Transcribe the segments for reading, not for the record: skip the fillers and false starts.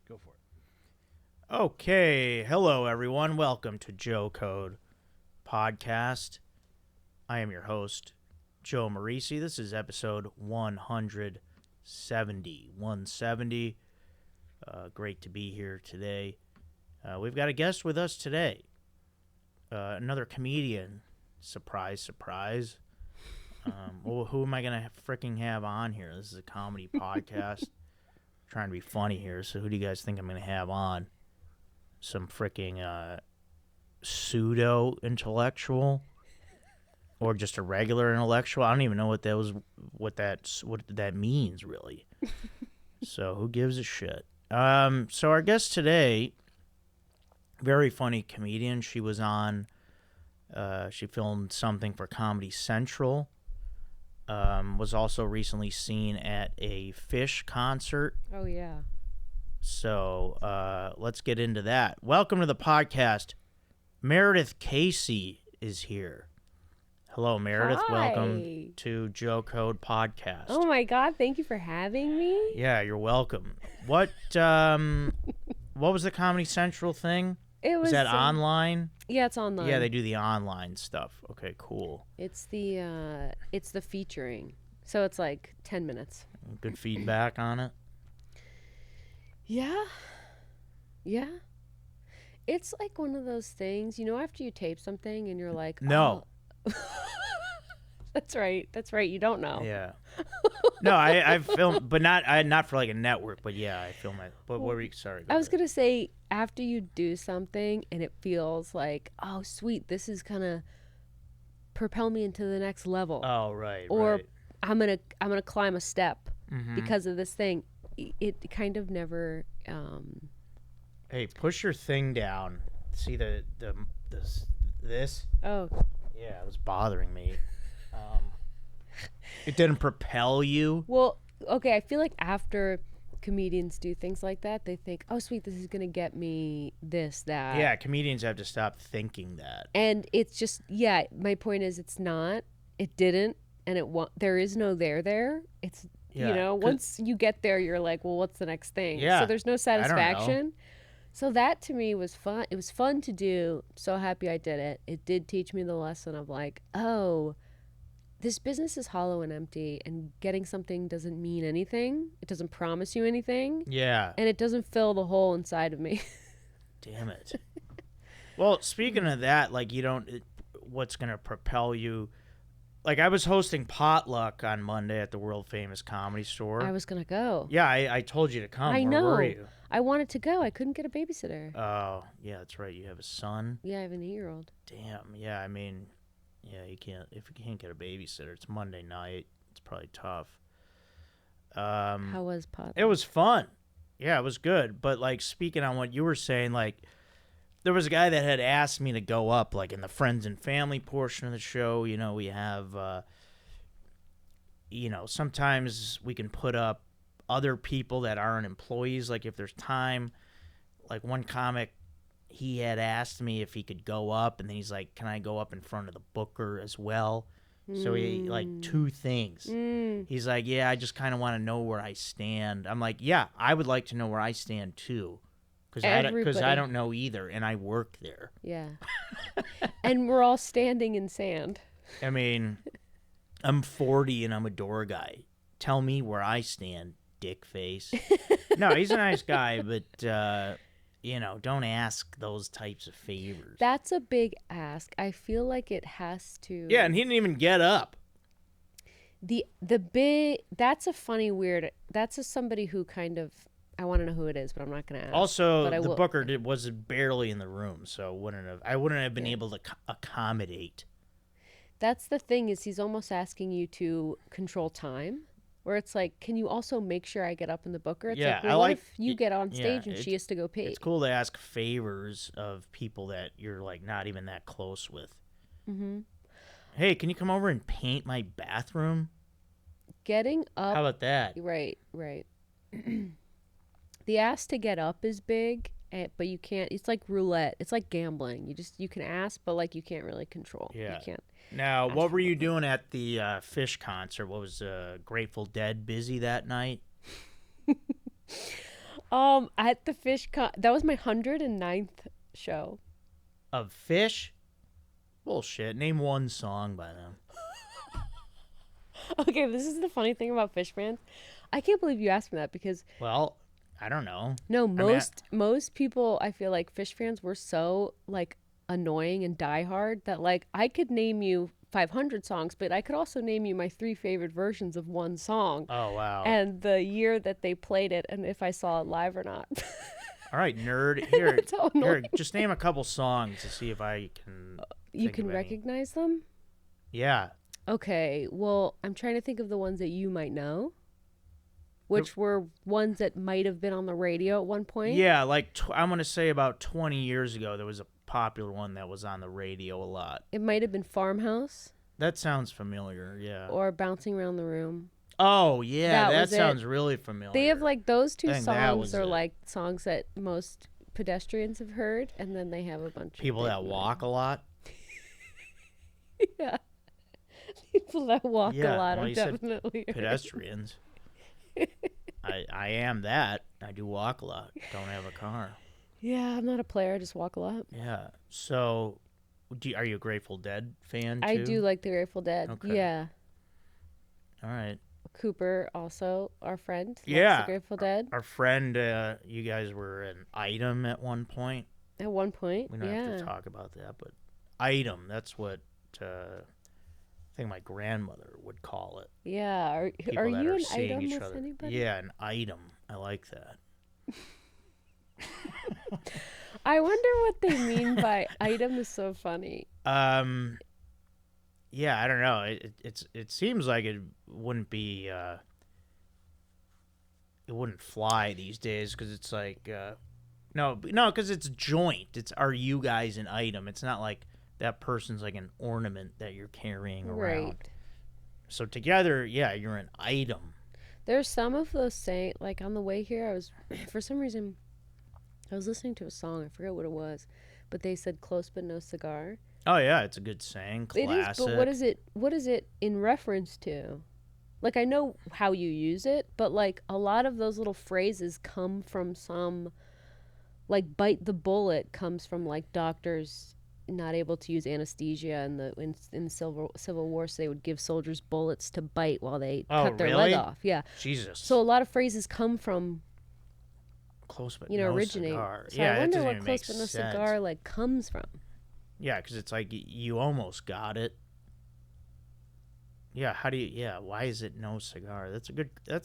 Go for it. Okay, hello everyone. Welcome to Joe Code Podcast. I am your host, Joe Marrese. This is episode 170. 170. Great to be here today. We've got a guest with us today. Another comedian. Surprise, surprise. Well, who am I going to freaking have on here? This is a comedy podcast. Trying to be funny here, so who do you guys think I'm going to have on? Some freaking pseudo-intellectual? Or just a regular intellectual? I don't even know what that means, really. So who gives a shit? So our guest today, very funny comedian. She was on, she filmed something for Comedy Central. Was also recently seen at a Fish concert. Oh, yeah. So let's get into that. Welcome to the podcast. Meredith Casey is here. Hello, Meredith. Hi. Welcome to Joe Code Podcast. Oh, my God. Thank you for having me. Yeah, you're welcome. What was the Comedy Central thing? It was that online? Yeah, it's online. Yeah, they do the online stuff. Okay, cool. It's the featuring. So it's like 10 minutes. Good feedback on it? Yeah. Yeah. It's like one of those things, after you tape something and you're like, No. Oh. That's right. You don't know. Yeah. No, I've filmed, but not for like a network, but yeah, I film it. But what were you, sorry. I was going to say, after you do something and it feels like, oh, sweet, this is going to propel me into the next level. Oh, right. Or right. I'm gonna climb a step because of this thing. It kind of never. Hey, push your thing down. See this? Oh. Yeah, it was bothering me. It didn't propel you. Well, okay. I feel like after comedians do things like that, they think, "Oh, sweet, this is gonna get me this, that." Yeah, comedians have to stop thinking that. And it's just, yeah. My point is, it's not. It didn't, and there is no there. It's once you get there, you're like, well, what's the next thing? Yeah. So there's no satisfaction. I don't know. So that to me was fun. It was fun to do. So happy I did it. It did teach me the lesson of like, oh, this business is hollow and empty, and getting something doesn't mean anything. It doesn't promise you anything. Yeah. And it doesn't fill the hole inside of me. Damn it. Well, speaking of that, like what's going to propel you? Like I was hosting Potluck on Monday at the world famous Comedy Store. I was going to go. Yeah, I told you to come. I know. Where were you? I wanted to go. I couldn't get a babysitter. Oh, yeah, that's right. You have a son? Yeah, I have an 8-year-old. Damn. Yeah, I mean, yeah, if you can't get a babysitter, it's Monday night. It's probably tough. How was Potluck? It was fun. Yeah, it was good. But like speaking on what you were saying, like there was a guy that had asked me to go up, like in the friends and family portion of the show. We have, sometimes we can put up other people that aren't employees. Like if there's time, like one comic, he had asked me if he could go up, and then he's like, can I go up in front of the booker as well? So he like two things. He's like, yeah, I just kind of want to know where I stand. I'm like, yeah, I would like to know where I stand too. Because I don't know either, and I work there. Yeah. And we're all standing in sand. I mean, I'm 40 and I'm a door guy. Tell me where I stand, dick face. No, he's a nice guy, but, don't ask those types of favors. That's a big ask. I feel like it has to. Yeah, and he didn't even get up. That's a funny, weird, that's somebody who kind of, I want to know who it is, but I'm not going to ask. Also, the booker was barely in the room, so I wouldn't have been able to accommodate. That's the thing, is he's almost asking you to control time, where it's like, can you also make sure I get up in the booker? It's like, well, what if you get on stage and she has to go pee? It's cool to ask favors of people that you're like not even that close with. Mm-hmm. Hey, can you come over and paint my bathroom? Getting up. How about that? Right. The ask to get up is big, but you can't. It's like roulette. It's like gambling. You can ask, but like you can't really control. Yeah. You can't. Now, what were you doing at the Fish concert? What was Grateful Dead busy that night? At the fish con, that was my 109th show. Of Fish? Bullshit. Name one song by them. Okay, this is the funny thing about Fish fans. I can't believe you asked me that because Well, I don't know. no, mean, most people, I feel like Fish fans were so like annoying and diehard that like I could name you 500 songs, but I could also name you my 3 favorite versions of one song Oh, wow. and the year that they played it and if I saw it live or not. All right, nerd. Here, That's how here, annoying. just name a couple songs to see if I can. You think can of any. recognize them? Yeah. Okay, well, I'm trying to think of the ones that you might know, which were ones that might have been on the radio at one point. Yeah, like I'm going to say about 20 years ago, there was a popular one that was on the radio a lot. It might have been Farmhouse That sounds familiar, yeah. or Bouncing Around the Room. Oh, yeah, that was it. sounds really familiar. They have like those 2 I think that songs was are it. like songs that most pedestrians have heard, and then they have a bunch People of that walk a lot. Yeah. People that walk Yeah, a lot well, are you said definitely heard. Pedestrians. I am that. I do walk a lot. Don't have a car. Yeah, I'm not a player. I just walk a lot. Yeah. So, are you a Grateful Dead fan too? I do like the Grateful Dead. Okay. Yeah. All right. Cooper, also our friend, loves Yeah. the Grateful Dead. Our friend, you guys were an Item at one point. At one point, We don't have to talk about that, but Item, that's what I think my grandmother would call it. Yeah. Are People that you are an seeing item each with other. anybody? Yeah, an Item. I like that. I wonder what they mean by item is so funny. Yeah, I don't know. It seems like it wouldn't be it wouldn't fly these days because it's like no, because it's joint. It's are you guys an item? It's not like that person's like an ornament that you're carrying around. Right. So together, yeah, you're an item. There's some of those saying, like on the way here, I was, for some reason, I was listening to a song. I forget what it was, but they said "close but no cigar." Oh yeah, it's a good saying. Classic. It is, but what is it? What is it in reference to? Like I know how you use it, but like a lot of those little phrases come from some, like "bite the bullet" comes from like doctors not able to use anesthesia in the Civil War, so they would give soldiers bullets to bite while they cut their leg really? off. Yeah. Jesus. So a lot of phrases come from close but no originate. Cigar. So yeah, I wonder that what doesn't close make but no sense. cigar like comes from. Yeah, because it's like you almost got it. Yeah, how do you? Yeah, why is it no cigar? That's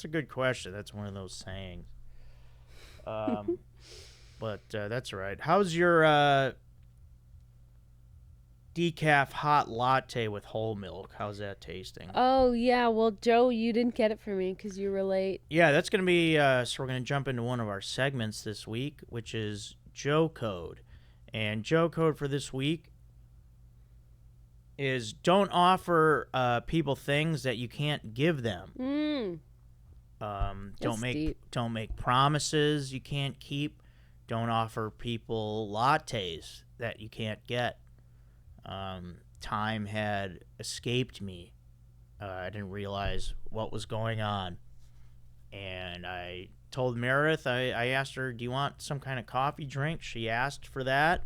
a good question. That's one of those sayings. But that's all right. How's your decaf hot latte with whole milk? How's that tasting? Oh yeah, well Joe, you didn't get it for me because you were late. Yeah, that's gonna be. So we're gonna jump into one of our segments this week, which is Joe Code, and Joe Code for this week is don't offer people things that you can't give them. That's deep. Don't make promises you can't keep. Don't offer people lattes that you can't get. Time had escaped me. I didn't realize what was going on, and I told Meredith. I asked her, "Do you want some kind of coffee drink?" She asked for that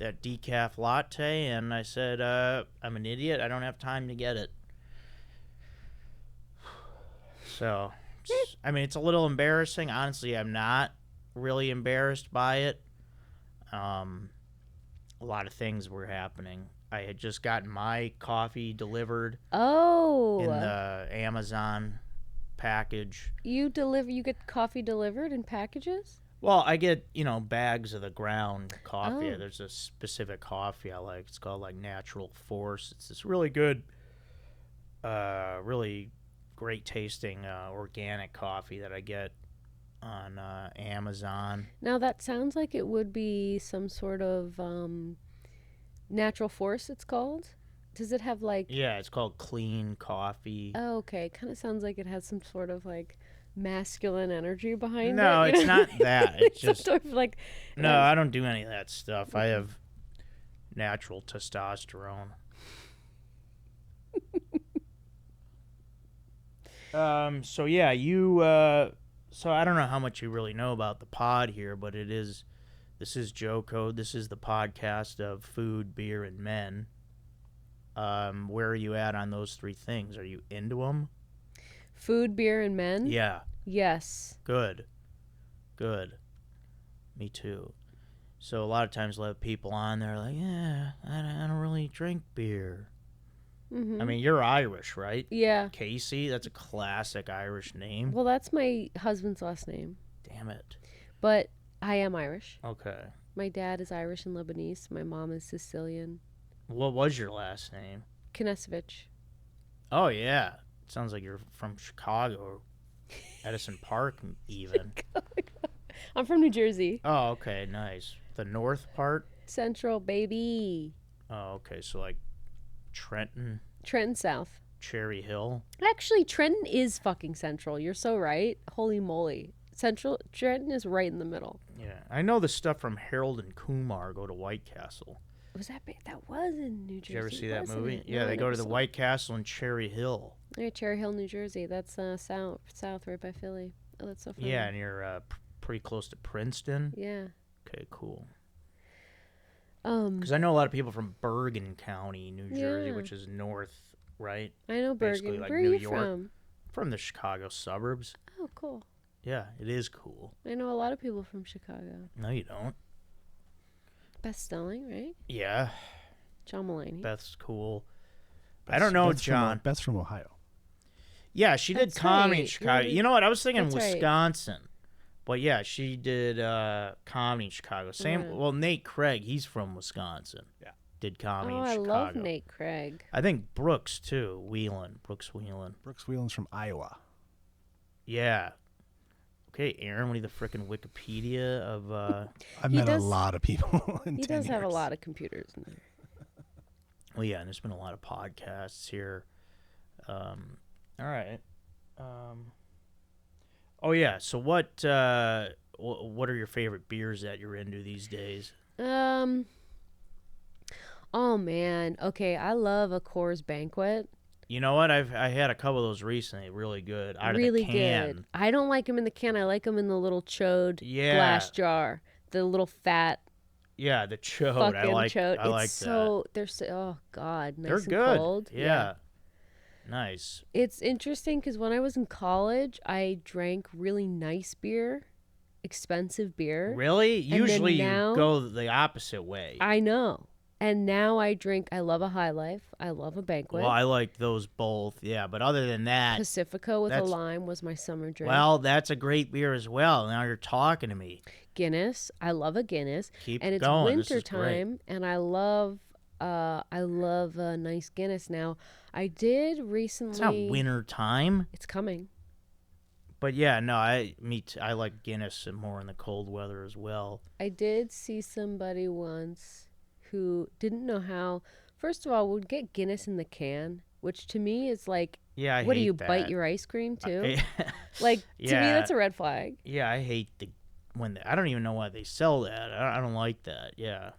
decaf latte, and I said, "I'm an idiot. I don't have time to get it." So, I mean, it's a little embarrassing. Honestly, I'm not really embarrassed by it. A lot of things were happening. I had just gotten my coffee delivered Oh, in the Amazon package. you get coffee delivered in packages? Well, I get, bags of the ground coffee. Oh. There's a specific coffee I like. It's called, Natural Force. It's this really good, really great tasting organic coffee that I get on Amazon. Now that sounds like it would be some sort of natural force. It's called. Does it have like? Yeah, it's called Clean Coffee. Oh, okay. Kind of sounds like it has some sort of like masculine energy behind it. No, it's not that. It's Some just sort of like. no. I don't do any of that stuff. I have natural testosterone. So yeah, you So I don't know how much you really know about the pod here, but this is Joe Code. This is the podcast of food, beer, and men. Where are you at on those three things? Are you into them? Food, beer, and men? Yeah. Yes. Good. Me too. So a lot of times we'll have people on there like, yeah, I don't really drink beer. Mm-hmm. I mean, you're Irish, right? Yeah. Casey, that's a classic Irish name. Well, that's my husband's last name. Damn it. But I am Irish. Okay. My dad is Irish and Lebanese. My mom is Sicilian. What was your last name? Knesevich. Oh, yeah. Sounds like you're from Chicago. Edison Park, even. I'm from New Jersey. Oh, okay. Nice. The north part? Central, baby. Oh, okay. So, like, Trenton, Trenton South. Cherry Hill. Actually, Trenton is fucking central. You're so right. Holy moly. Trenton is right in the middle. Yeah. I know the stuff from Harold and Kumar go to White Castle. Was that big? That was in New Jersey. Did you ever see that wasn't movie? it? Yeah, No, they I go to never the saw White Castle in Cherry Hill. it. Yeah, Cherry Hill, New Jersey. That's south, right by Philly. Oh, that's so funny. Yeah, and you're pretty close to Princeton. Yeah. Okay, cool. Because I know a lot of people from Bergen County, New Jersey, which is north, right? I know Basically Bergen. like Where New are you York. from? From the Chicago suburbs. Oh, cool. Yeah, it is cool. I know a lot of people from Chicago. No, you don't. Beth Stelling, right? Yeah, John Mulaney. Beth's cool. I don't know, John. Beth's from Ohio. Yeah, she did That's comedy in right. Chicago. Yeah, You know what? I was thinking that's right. Wisconsin. But yeah, she did comedy in Chicago. Same. Yeah. Well, Nate Craig, he's from Wisconsin. Yeah. Did comedy Oh, in I Chicago. love Nate Craig. I think Brooks too. Brooks Wheelan. Brooks Wheelan's from Iowa. Yeah. Okay, Aaron, we need the frickin' Wikipedia of. I've He met does- a lot of people in He 10 does have a years. lot of computers in there. Well, yeah, and there's been a lot of podcasts here. All right. Oh yeah. So what are your favorite beers that you're into these days? Oh man. Okay, I love a Coors Banquet. You know what? I had a couple of those recently. Really good. Out Really of the can. good. I don't like them in the can. I like them in the little chode Yeah. glass jar. The little fat Yeah, the chode. fucking I like. chode. I like It's so they're so oh god, nice They're and good. cold. Yeah. Nice. It's interesting because when I was in college, I drank really nice beer, expensive beer. Really? then Usually now- you go the opposite way. I know. And now I love a High Life. I love a Banquet. Well, I like those both. Yeah, but other than that, Pacifico with a that's- lime was my summer drink. well, that's a great beer as well. Now you're talking to me. Guinness. I love a Guinness. Keep And it's going. This winter is great. time, and I love a nice Guinness. Now, I did recently. It's not winter time, It's coming. but yeah, no, I like Guinness and more in the cold weather as well. I did see somebody once who didn't know how. First of all, would get Guinness in the can, which to me is like, Yeah, I what do hate you that. bite your ice cream too? I- Like to me, Yeah. that's a red flag. yeah, I hate I don't even know why they sell that. I don't like that. Yeah.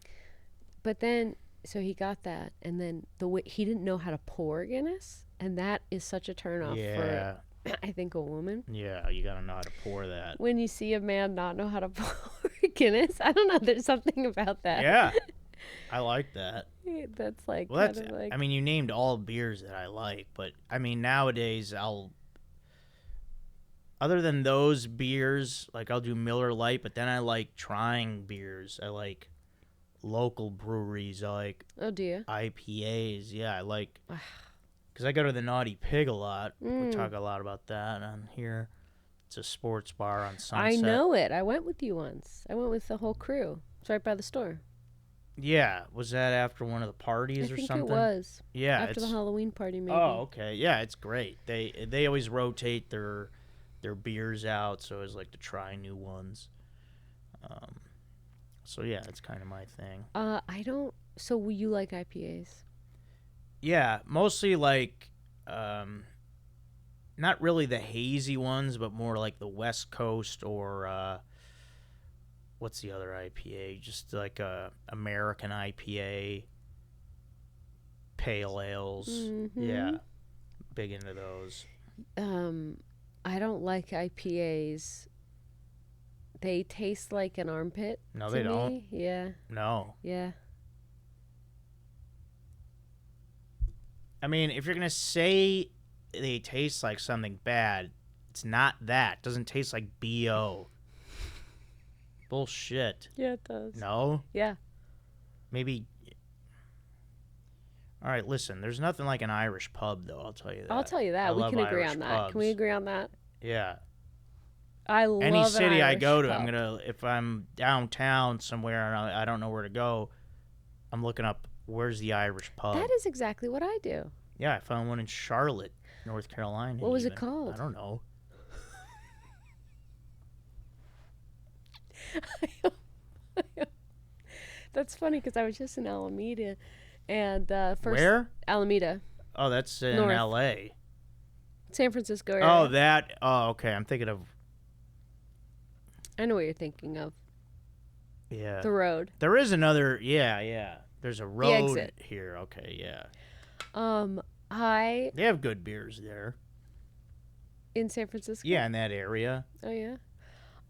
But then, so he got that, and then the way he didn't know how to pour Guinness, and that is such a turnoff Yeah. for, I think, a woman. Yeah, you gotta know how to pour that. When you see a man not know how to pour Guinness, I don't know. There's something about that. Yeah. I like that. That's like Well, kind of like. I mean, you named all beers that I like, but I mean, nowadays other than those beers, like I'll do Miller Lite, but then I like trying beers. I like local breweries. I like Oh, do you? IPAs. Yeah, I like, because I go to the Naughty Pig a lot. We Mm. talk a lot about that on here. It's a sports bar on Sunset. I know it. I went with you once. I went with the whole crew. It's right by the store. Yeah, was that after one of the parties I or think something? it was Yeah, after the it's- Halloween party, maybe. Oh, okay. Yeah, it's great. They always rotate their beers out, so I always like to try new ones. So yeah, that's kind of my thing. I don't. So, will you like IPAs? Yeah, mostly like not really the hazy ones, but more like the West Coast or what's the other IPA? Just like a American IPA, pale ales. Mhm. Yeah, big into those. I don't like IPAs They taste like an armpit. No, to they don't. me. Yeah. No. Yeah. I mean, if you're going to say they taste like something bad, it's not that. It doesn't taste like BO. Bullshit. Yeah, it does. No? Yeah. Maybe. All right, listen, there's nothing like an Irish pub, though, I'll tell you that. I'll tell you that. I We love can agree Irish on that. pubs. Can we agree on that? Yeah. I love Any an city I Irish go to, pub. I'm going to, if I'm downtown somewhere and I don't know where to go, I'm looking up, where's the Irish pub? That is exactly what I do. Yeah, I found one in Charlotte, North Carolina. What was it even. called? I don't know. That's funny because I was just in Alameda, and first Where? Alameda, Oh, that's in North. L.A. San Francisco area. Oh, that. Oh, okay. I'm thinking of. I know what you're thinking of. Yeah. The road. There is another. Yeah, yeah. There's a road exit. here. Okay, yeah. I They have good beers there. in San Francisco. Yeah, in that area. Oh yeah.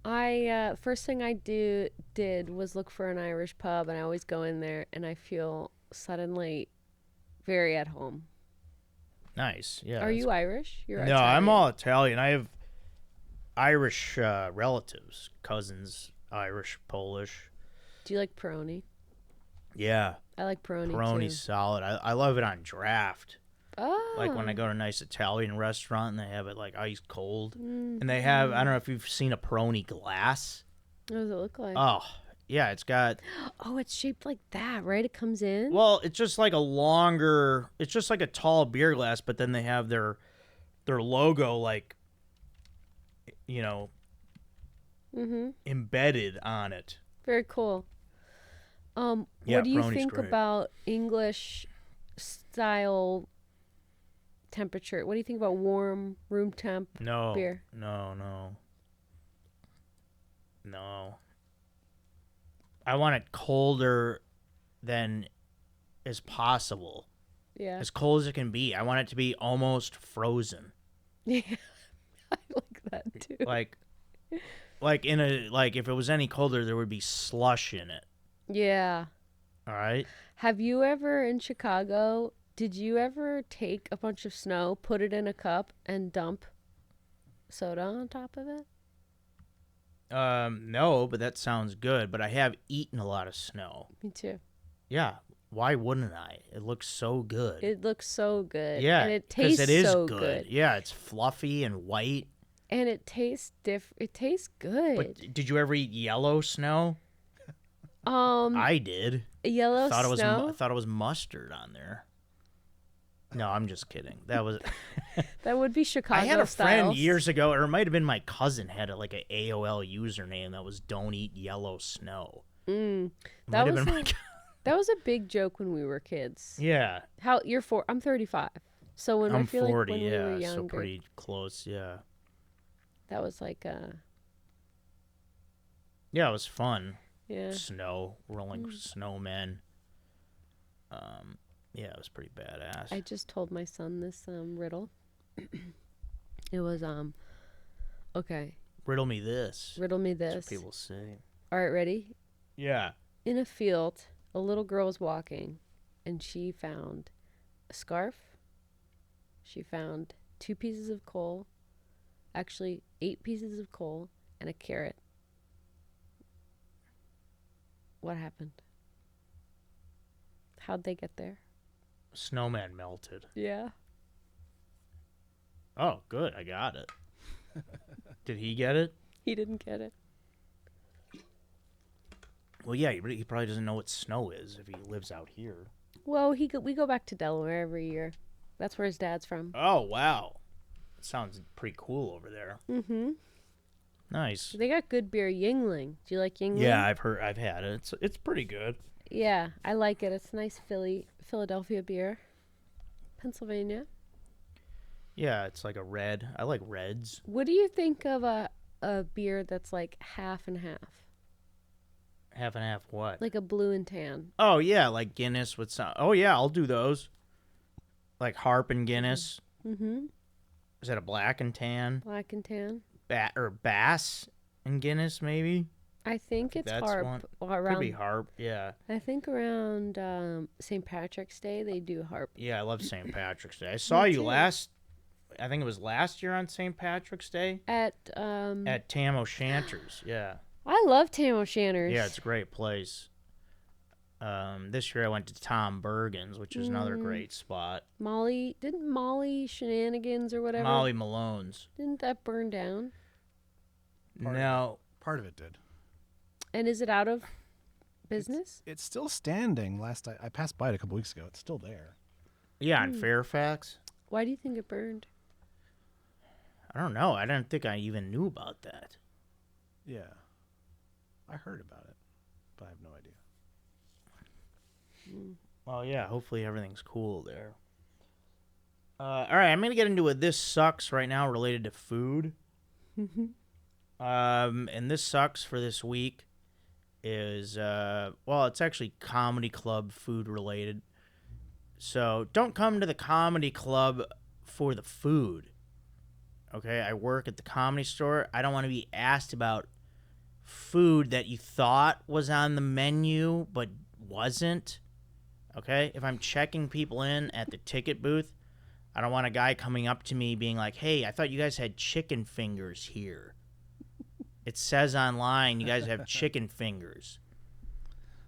I first thing I did was look for an Irish pub, and I always go in there, and I feel suddenly very at home. Nice. Yeah. Are you Irish? You're No, Italian. I'm all Italian. I have Irish relatives, cousins, Irish, Polish. Do you like Peroni? Yeah. I like Peroni Peroni's too. solid. I love it on draft. Oh. Like when I go to a nice Italian restaurant and they have it like ice cold. Mm. And they have, I don't know if you've seen a Peroni glass. What does it look like? Oh, yeah, it's got, Oh, it's shaped like that, right? It comes in. well, it's just like a longer, it's just like a tall beer glass, but then they have their logo like, you know, Mm-hmm. embedded on it. Very cool. Yeah, what do you Peroni's think great. about English style temperature? What do you think about warm room temp No. beer? No. I want it colder than as possible. Yeah. As cold as it can be. I want it to be almost frozen. Yeah. I like that too. Like in a if it was any colder there would be slush in it. Yeah. All right? Have you ever in Chicago, did you ever take a bunch of snow, put it in a cup, and dump soda on top of it? No, but that sounds good, but I have eaten a lot of snow. Me too. Yeah. Why wouldn't I? It looks so good. It looks so good. yeah, And it 'cause tastes it is so good. good. Yeah, it's fluffy and white. And it tastes It tastes good. But did you ever eat yellow snow? I did. Yellow I snow. thought it was mustard on there. No, I'm just kidding. That was. That would be Chicago I had a friend styles. years ago, or it might have been my cousin had like an AOL username that was "Don't eat yellow snow." It That might have was been a- my. That was a big joke when we were kids. Yeah, How you're I'm 35. So when I I'm feel 40. like when we were Yeah, younger, so pretty close. Yeah, that was like yeah, it was fun. yeah. Snow, rolling snowmen. Yeah, it was pretty badass. I just told my son this riddle. It was okay. Riddle me this. Riddle me That's this. what people say. All right, ready? Yeah. In a field, a little girl was walking, and she found a scarf. She found 2 pieces of coal, actually 8 pieces of coal, and a carrot. What happened? How'd they get there? Snowman melted. Yeah. Oh, good. I got it. Did he get it? He didn't get it. Well, yeah, he probably doesn't know what snow is if he lives out here. Well, we go back to Delaware every year. That's where his dad's from. Oh, wow. Sounds pretty cool over there. Mm-hmm. Nice. They got good beer. Yingling. Do you like Yingling? Yeah, I've had it. It's pretty good. Yeah, I like it. It's a nice Philadelphia beer. Pennsylvania. Yeah, it's like a red. I like reds. What do you think of a beer that's like half and half? Half and half what? Like a blue and tan. Oh, yeah, like Guinness with some. Oh, yeah, I'll do those. Like Harp and Guinness. Mm-hmm. Is that a black and tan? Black and tan. Bass in Guinness, maybe. I think it's That's harp one. around. Could be harp. Yeah. I think around St. Patrick's Day they do harp. Yeah, I love St. Patrick's Day. I saw you too. last. I think it was last year on St. Patrick's Day At Tam O'Shanter's. Yeah. I love Tam O'Shanter's. Yeah, it's a great place. This year I went to Tom Bergen's, which is another great spot. Didn't Molly Shenanigans or whatever? Molly Malone's. Didn't that burn down? No. Part of it did. And is it out of business? It's still standing. I passed by it a couple weeks ago. It's still there. Yeah, in Fairfax. Why do you think it burned? I don't know. I didn't think I even knew about that. Yeah. I heard about it, but I have no idea. Well, yeah, hopefully everything's cool there. All right, I'm going to get into a This Sucks right now related to food. And This Sucks for this week is, it's actually comedy club food related. So don't come to the comedy club for the food. Okay, I work at the Comedy Store. I don't want to be asked about food that you thought was on the menu but wasn't. Okay, if I'm checking people in at the ticket booth, I don't want a guy coming up to me being like, "Hey, I thought you guys had chicken fingers here. It says online you guys have chicken fingers,"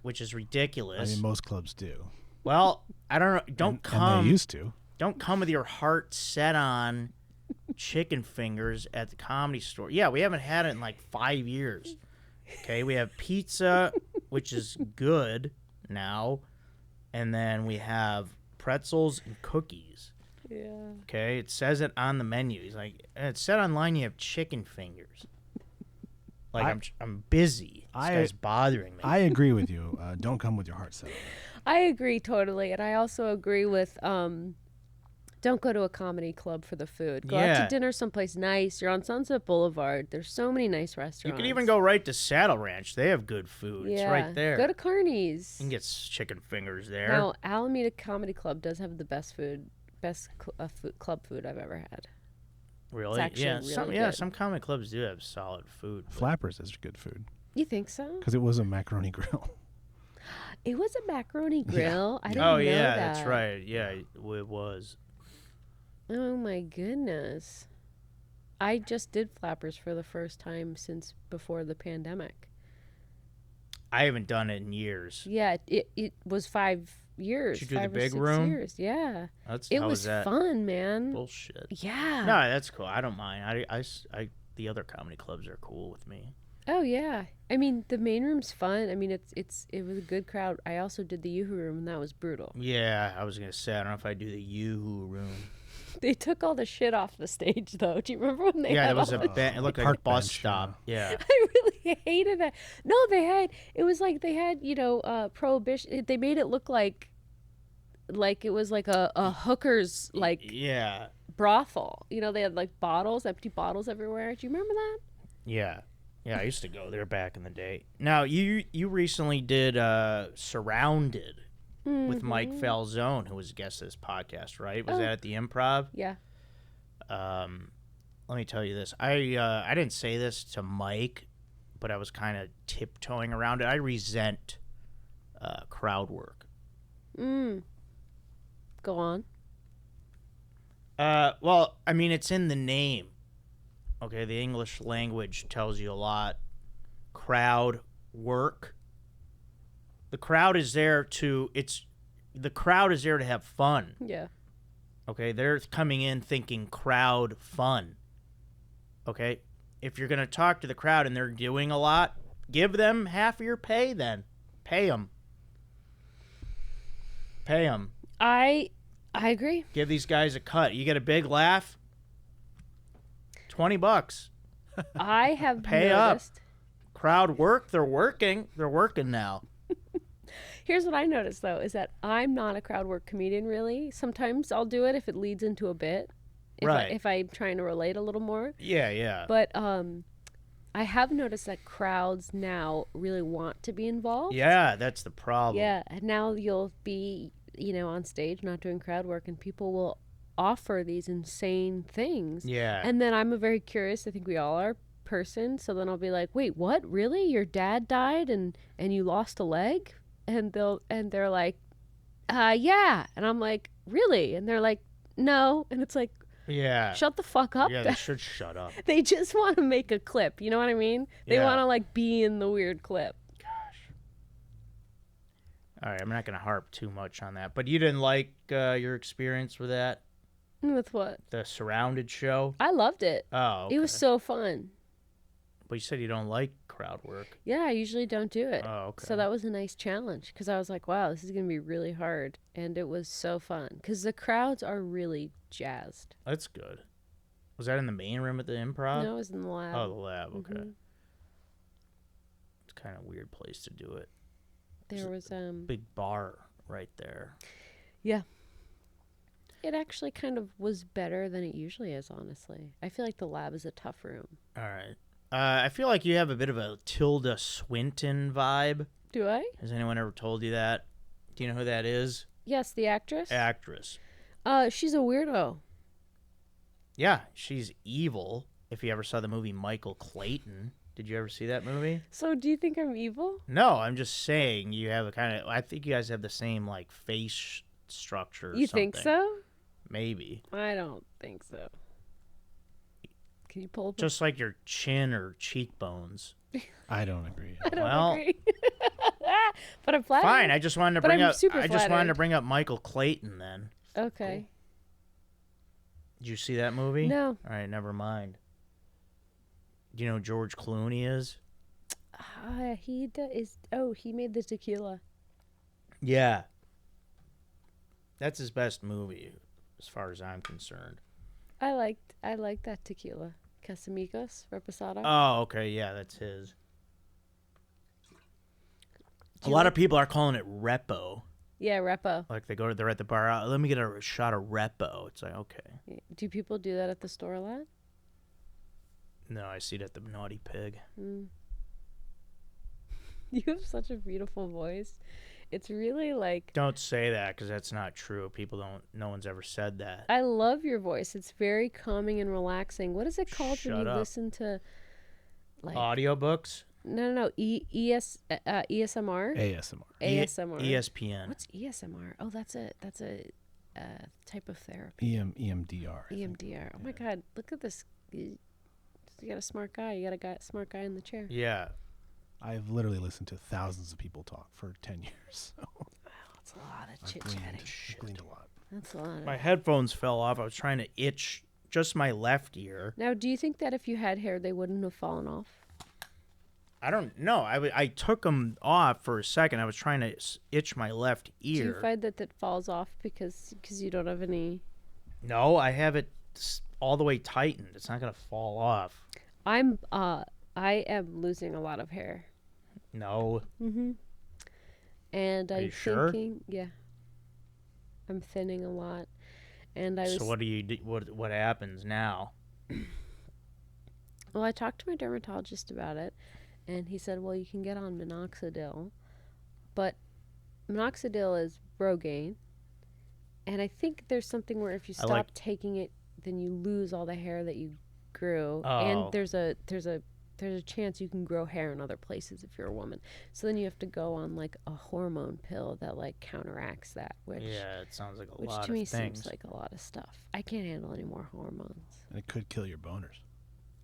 which is ridiculous. I mean, most clubs do. Well, I don't know. And they used to. Don't come with your heart set on chicken fingers at the Comedy Store. Yeah, we haven't had it in like 5 years. Okay, we have pizza, which is good now, and then we have pretzels and cookies. Yeah. Okay, it says it on the menu. He's like, it said online you have chicken fingers. Like, I'm busy. This guy's bothering me. I agree with you. Don't come with your heart set on it. I agree totally, and I also agree with don't go to a comedy club for the food. Go out to dinner someplace nice. You're on Sunset Boulevard. There's so many nice restaurants. You can even go right to Saddle Ranch. They have good food. Yeah. It's right there. Go to Carney's. You can get chicken fingers there. Now, Alameda Comedy Club does have the best club food I've ever had. Really? It's actually really good. Some comedy clubs do have solid food. Flappers is good food. You think so? Because it was a macaroni grill. It was a macaroni grill. I didn't know yeah, that. that's right. Yeah, it was. Oh my goodness. I just did Flappers for the first time since before the pandemic. I haven't done it in years. Yeah, it was 5 years. Did you do 5 the or big 6 room? years. Yeah. How it was was that? fun, man. Bullshit. Yeah. No, that's cool. I don't mind. The other comedy clubs are cool with me. Oh yeah. I mean, the main room's fun. I mean, it was a good crowd. I also did the Yoo-Hoo room, and that was brutal. Yeah, I was gonna say I don't know if I do the Yoo-Hoo room. They took all the shit off the stage, though. Do you remember when they? Yeah, had there was all it looked like a park bus bench, stop. Yeah. I really hated that. No, it was like they had, prohibition. They made it look like it was like a hooker's, like, Yeah. brothel. They had like empty bottles everywhere. Do you remember that? Yeah. Yeah, I used to go there back in the day. Now, you recently did Surrounded with Mike Falzone, who was a guest of this podcast, right? Was that at the Improv? Yeah. Let me tell you this. I didn't say this to Mike, but I was kind of tiptoeing around it. I resent crowd work. Go on. Well, I mean, it's in the name. Okay, the English language tells you a lot. Crowd work. The crowd is there to have fun. Yeah. Okay, they're coming in thinking crowd fun. Okay, if you're going to talk to the crowd and they're doing a lot, give them half of your pay then. Pay them. I agree. Give these guys a cut. You get a big laugh, $20. I have Pay up. noticed. Crowd work, they're working now. Here's what I noticed, though, is that I'm not a crowd work comedian, really. Sometimes I'll do it if it leads into a bit. If I'm trying to relate a little more. Yeah. But I have noticed that crowds now really want to be involved. Yeah, that's the problem. Yeah, and now you'll be, on stage not doing crowd work, and people will offer these insane things. Yeah. And then I'm a very curious, I think we all are, person, so then I'll be like, wait, what? Really? Your dad died and you lost a leg? And they're like, yeah. And I'm like, really? And they're like, no. And it's like, Yeah. shut the fuck up. Yeah, they should shut up. They just want to make a clip. You know what I mean? They Yeah. want to like be in the weird clip. All right, I'm not going to harp too much on that. But you didn't like your experience with that? With what? The Surrounded show? I loved it. Oh, okay. It was so fun. But you said you don't like crowd work. Yeah, I usually don't do it. Oh, okay. So that was a nice challenge because I was like, wow, this is going to be really hard. And it was so fun because the crowds are really jazzed. That's good. Was that in the main room at the Improv? No, it was in the lab. Oh, the lab. Okay. Mhm. It's kind of a weird place to do it. There was Big bar right there. Yeah. It actually kind of was better than it usually is, honestly. I feel like the lab is a tough room. All right. I feel like you have a bit of a Tilda Swinton vibe. Do I? Has anyone ever told you that? Do you know who that is? Yes, the actress. Actress. She's a weirdo. Yeah, she's evil. If you ever saw the movie Michael Clayton. Did you ever see that movie? So do you think I'm evil? No, I'm just saying you have a kind of... I think you guys have the same, like, face structure or You something. think so? Maybe. I don't think so. Can you pull up? Just like your chin or cheekbones. I don't agree. I don't well, agree. But I'm flattered. Fine, I just wanted to But bring I'm up... super I just wanted to flattered. bring up Michael Clayton then. Okay. Did you see that movie? No. All right, never mind. Do you know who George Clooney is? He made the tequila. Yeah. That's his best movie, as far as I'm concerned. I liked that tequila. Casamigos Reposado. Oh, okay, yeah, that's his. Do A you lot like- of people are calling it Repo. Yeah, Repo. Like they're at the bar. Let me get a shot of Repo. It's like, okay. Do people do that at the store a lot? No, I see it at the Naughty Pig. Mm. You have such a beautiful voice. It's really like... Don't say that because that's not true. No one's ever said that. I love your voice. It's very calming and relaxing. What is it called when Shut you up. listen to... like Audiobooks? No. ESMR? ASMR. ASMR. ESPN. What's ESMR? Oh, that's a type of therapy. EMDR. I think. EMDR. Oh my God! Look at this. You got a smart guy. You got a smart guy in the chair. Yeah. I've literally listened to thousands of people talk for 10 years. So That's a lot of I've chit gleaned, chatting. I've gleaned a lot. That's a lot. My headphones fell off. I was trying to itch just my left ear. Now, do you think that if you had hair, they wouldn't have fallen off? I don't know. I took them off for a second. I was trying to itch my left ear. Do you find that falls off because you don't have any? No, I have it all the way tightened. It's not gonna fall off. I am losing a lot of hair. No. Mm-hmm. And Are I'm you sure? thinking, yeah, I'm thinning a lot. And I was So what do you do? What happens now? well, I talked to my dermatologist about it, and he said, well, you can get on minoxidil, but minoxidil is Rogaine, and I think there's something where if you stop taking it, then you lose all the hair that you grew, Oh. and there's a chance you can grow hair in other places if you're a woman. So then you have to go on like a hormone pill that like counteracts that, which Yeah, it sounds like a which lot to me of things. seems like a lot of stuff. I can't handle any more hormones. And it could kill your boners.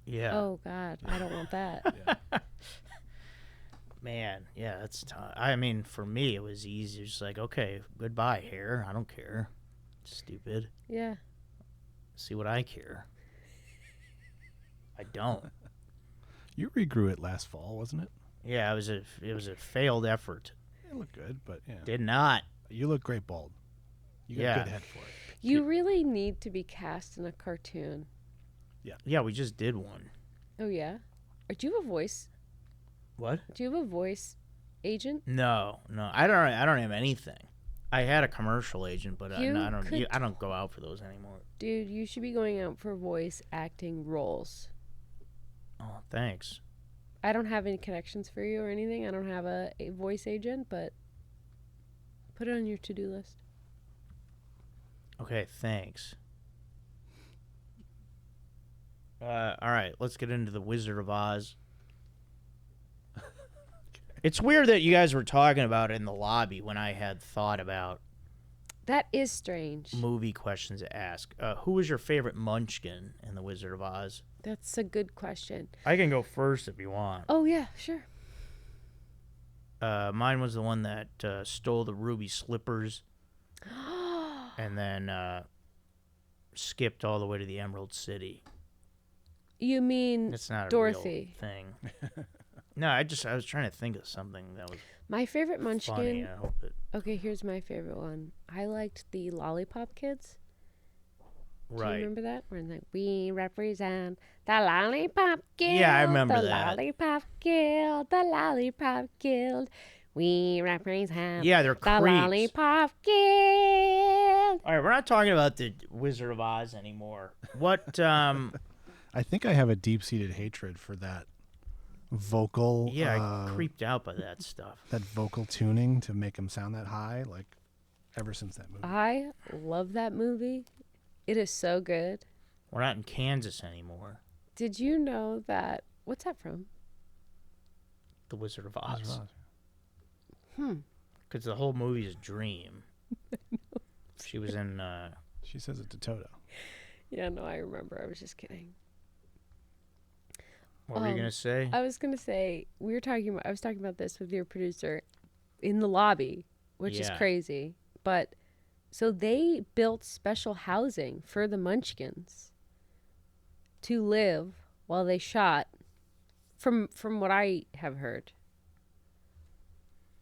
Yeah. Oh God, I don't want that. Yeah. Man, yeah, that's tough. I mean, for me, it was easy. Just like, okay, goodbye, hair. I don't care. Stupid. Yeah. See what I care. I don't. You regrew it last fall, wasn't it? Yeah, it was a failed effort. It looked good, but yeah. Did not. You look great bald. You got Yeah. a good head for it. You really need to be cast in a cartoon. Yeah, we just did one. Oh yeah. Or do you have a voice? What? Do you have a voice agent? No. I don't have anything. I had a commercial agent, but You I don't. could- I don't go out for those anymore. Dude, you should be going out for voice acting roles. Oh, thanks. I don't have any connections for you or anything. I don't have a voice agent, but put it on your to-do list. Okay, thanks. All right, let's get into the Wizard of Oz. It's weird that you guys were talking about it in the lobby when I had thought about That is strange. movie questions to ask. Who was your favorite Munchkin in the Wizard of Oz? That's a good question. I can go first if you want. Oh, yeah, sure. Mine was the one that stole the ruby slippers and then skipped all the way to the Emerald City. You mean It's not a Dorothy? real thing. No, I was trying to think of something that was My favorite Munchkin. funny. I hope it. Okay, here's my favorite one. I liked the Lollipop Kids. Do Right. you remember that? Where it's like, we represent the Lollipop Guild. Yeah, I remember the that. Lollipop Guild, the Lollipop Guild. We represent Yeah, they're the creeps. Lollipop Guild. All right, we're not talking about the Wizard of Oz anymore. What? I think I have a deep-seated hatred for that vocal. Yeah, I creeped out by that stuff. That vocal tuning to make him sound that high, like ever since that movie. I love that movie. It is so good. We're not in Kansas anymore. Did you know that? What's that from? The Wizard of Wizard Oz. of Oz. Because the whole movie is a dream. She was in. She says it to Toto. Yeah, no, I remember. I was just kidding. What were you gonna say? I was gonna say I was talking about this with your producer in the lobby, which is Yeah. crazy. But so they built special housing for the Munchkins to live while they shot. From what I have heard.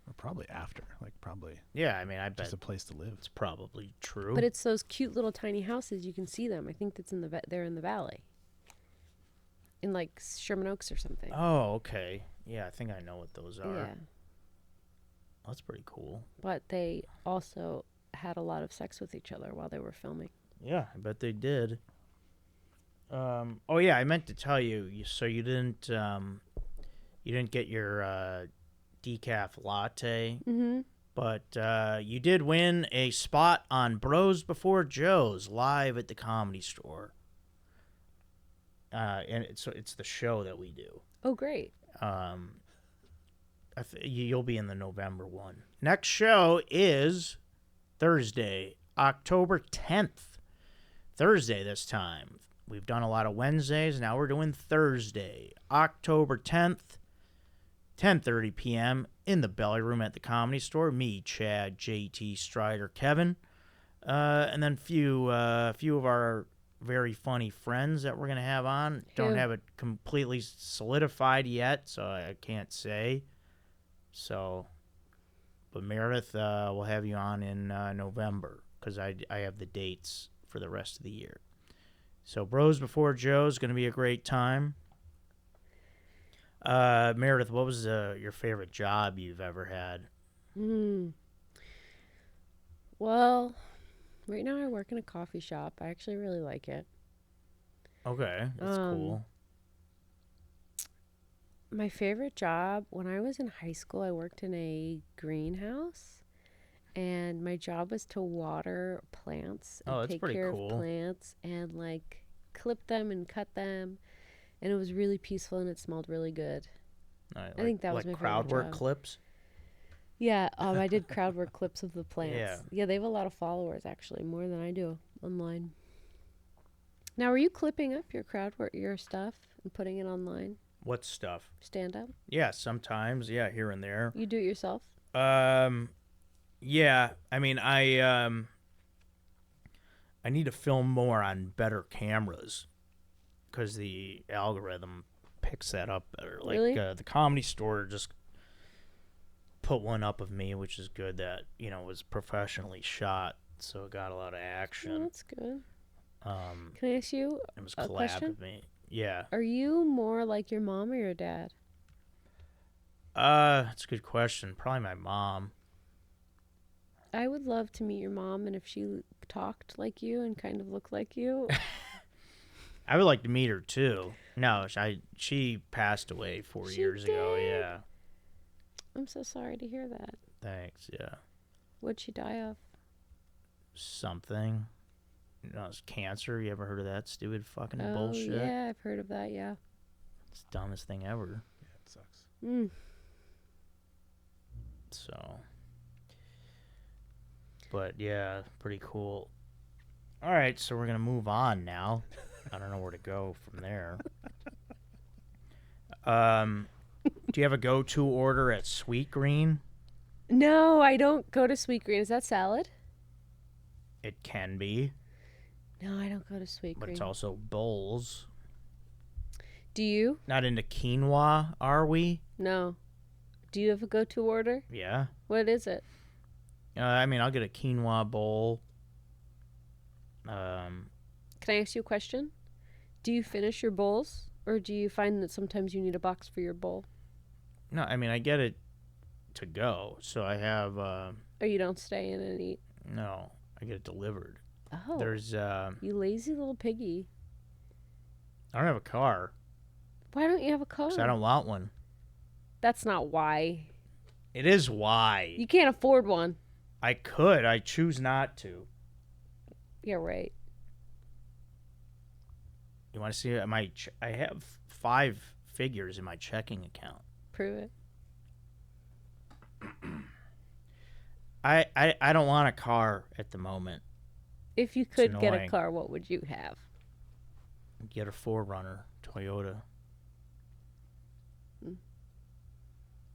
Or probably after, like probably Yeah, I mean, I bet just a place to live. it's probably true. But it's those cute little tiny houses. You can see them. I think that's they're in the valley. In like Sherman Oaks or something. Oh, okay. Yeah, I think I know what those are. Yeah. That's pretty cool. But they also had a lot of sex with each other while they were filming. Yeah, I bet they did. Oh yeah, I meant to tell you. So you didn't get your decaf latte, but you did win a spot on Bros Before Joe's live at the Comedy Store. And it's the show that we do. Oh, great. You'll be in the November one. Next show is Thursday, October 10th. Thursday this time. We've done a lot of Wednesdays. Now we're doing Thursday, October 10th, 10:30 p.m. in the Belly Room at the Comedy Store. Me, Chad, JT, Strider, Kevin, and then few of our very funny friends that we're going to have on. Don't Who? have it completely solidified yet, so I can't say. So, but Meredith will have you on in November because I have the dates for the rest of the year. So Bros Before Joe's going to be a great time. Meredith, what was your favorite job you've ever had? Well, right now I work in a coffee shop. I actually really like it. Okay, that's cool. My favorite job, when I was in high school, I worked in a greenhouse. And my job was to water plants and Oh, that's take pretty care cool. of plants and like clip them and cut them. And it was really peaceful and it smelled really good. I think that was my favorite crowd work job. clips. Yeah, I did crowd work clips of the plants. Yeah. Yeah, they have a lot of followers actually, more than I do online. Now, are you clipping up your crowd work, your stuff, and putting it online? What stuff? Stand up? Yeah, sometimes. Yeah, here and there. You do it yourself? Yeah. I mean, I need to film more on better cameras because the algorithm picks that up better. Like Really? The Comedy Store just put one up of me, which is good. That was professionally shot, so it got a lot of Oh, action. that's good. Can Can I ask you it was a collabed question? with me. Yeah. Are you more like your mom or your dad? That's a good question. Probably my mom. I would love to meet your mom, and if she talked like you and kind of looked like you. I would like to meet her too. No, she passed away 4 She years ago. did? Yeah. I'm so sorry to hear that. Thanks. Yeah. What'd she die of? Something. it's cancer. You ever heard of that stupid fucking Oh, bullshit? yeah, I've heard of that, yeah. It's the dumbest thing ever. Yeah, it sucks. Mm. So, but yeah, pretty cool. All right, so we're gonna move on now. I don't know where to go from there. Do you have a go-to order at Sweet Green? No, I don't go to Sweet Green. Is that salad? It can be, No, I don't go to Sweet but Green. it's also bowls. Do you? Not into quinoa, are we? No. Do you have a go-to order? Yeah. What is it? I mean, I'll get a quinoa bowl. Can I ask you a question? Do you finish your bowls, or do you find that sometimes you need a box for your bowl? No, I mean, I get it to go. So I have, Or you don't stay in and eat? no, I get it delivered. Oh, There's, you lazy little piggy. I don't have a car Why don't you have a car? because I don't want one. That's not why. It is why. You can't afford one. I could. I choose not to. Yeah, right. You want to see my? I have 5 figures in my checking account. Prove it. I don't want a car at the moment. If you could get a annoying. car, what would you have? Get a 4Runner Toyota.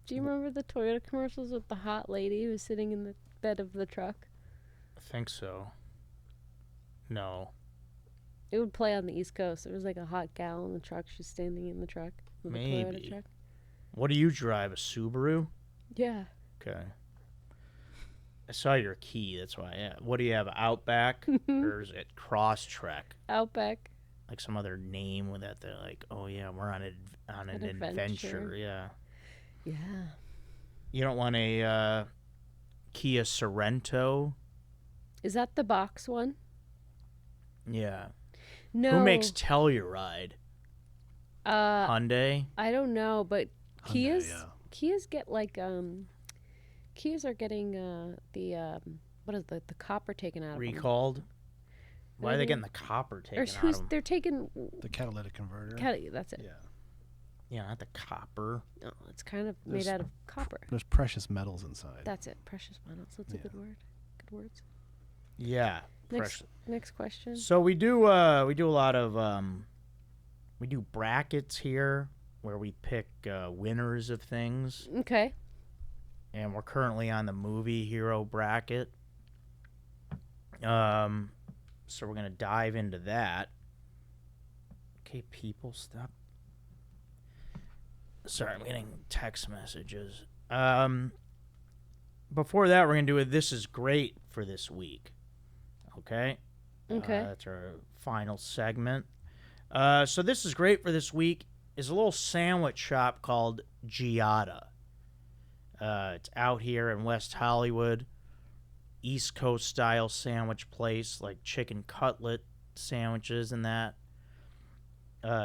Do you remember the Toyota commercials with the hot lady who was sitting in the bed of the truck? I think so. No, It would play on the East Coast. It was like a hot gal in the truck. She's standing in the truck. With a Toyota Maybe. truck. what do you drive? A Subaru? Yeah. Okay. I saw your key. That's why. Yeah. What do you have? Outback or is it Crosstrek? Outback. Like some other name with that. They're like, oh yeah, we're on an An adventure. adventure. Yeah. Yeah. You don't want a Kia Sorento? Is that the box one? Yeah. No. Who makes Telluride? Hyundai? I don't know, but Hyundai, Kias yeah. Kias get like Kias are getting the what is the copper taken out of them. Recalled? Why are they Maybe. getting the copper Or taken out of who's them? they're taking The catalytic converter. that's it. Yeah. Yeah, not the copper. No, it's kind of There's- made out of copper. There's precious metals inside. That's it. Precious metals. That's a Yeah. good word. Good words. Yeah. Next precious. next question. So we do a lot of we do brackets here where we pick winners of things, Okay. and we're currently on the movie hero bracket. So we're gonna dive into that. Okay, people, stop. Sorry, I'm getting text messages. Before that, we're gonna do a "This is great" for this week. Okay. Okay. That's our final segment. So this is great for this week is a little sandwich shop called Giada. It's out here in West Hollywood. East Coast style sandwich place, like chicken cutlet sandwiches and that.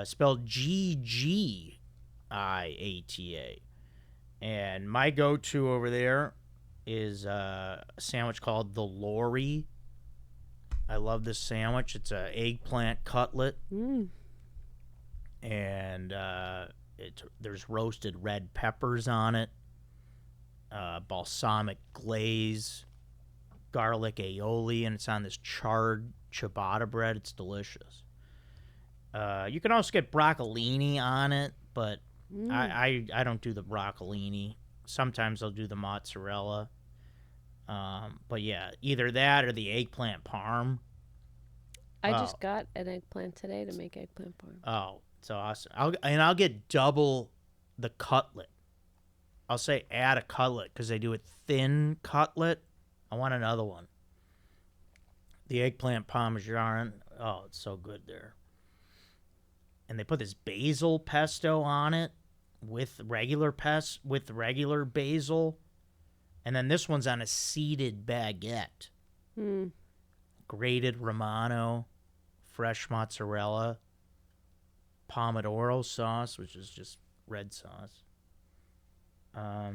Spelled Ggiata. And my go-to over there is a sandwich called the Lori. I love this sandwich. It's a eggplant cutlet, Mm. and there's roasted red peppers on it, balsamic glaze, garlic aioli, and it's on this charred ciabatta bread. It's delicious. You can also get broccolini on it, but I don't do the broccolini. Sometimes I'll do the mozzarella. But yeah, either that or the eggplant parm. I just got an eggplant today to make eggplant parm. Oh, it's awesome. I'll get double the cutlet. I'll say add a cutlet because they do a thin cutlet. I want another one. The eggplant parmesan. Oh, it's so good there. And they put this basil pesto on it with regular basil. And then this one's on a seeded baguette. Mm. Grated Romano, fresh mozzarella, pomodoro sauce, which is just red sauce. So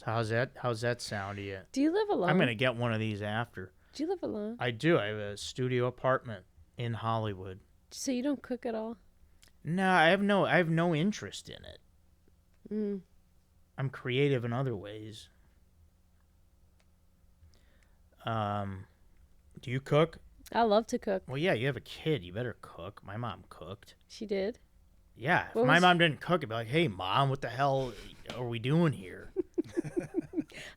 how's that sound to you? Do you live alone? I'm gonna get one of these after. Do you live alone? I do. I have a studio apartment in Hollywood. So you don't cook at all? No, I have no interest in it. Mm. I'm creative in other ways. Do you cook? I love to cook. Well, yeah, you have a kid. You better cook. My mom cooked. She did. Yeah, What if my was- mom didn't cook, I'd be like, hey, Mom, what the hell are we doing here?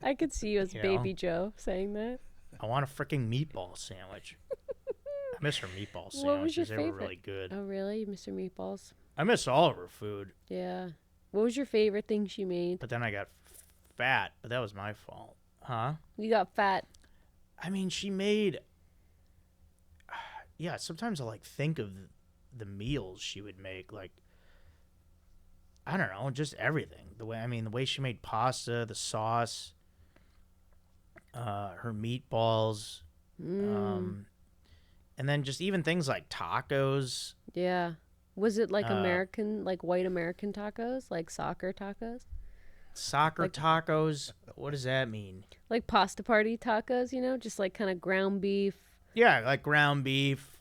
I could see you as You Baby know? Joe saying that. I want a freaking meatball sandwich. I miss her meatball sandwiches. What was your They were favorite? really good. Oh, really? Mr. Meatballs? I miss all of her food, Yeah. What was your favorite thing she made? but then I got fat, but that was my fault. Huh? You got fat. I mean, she made... Yeah, sometimes I, like, think of the meals she would make, like... I don't know, just everything. The way she made pasta, the sauce, her meatballs, and then just even things like tacos. Yeah. Was it like Uh, American, like white American tacos? Like soccer tacos? Soccer Like- tacos. What does that mean? Like pasta party tacos, you know? Just like kind of ground beef. Yeah, like ground beef,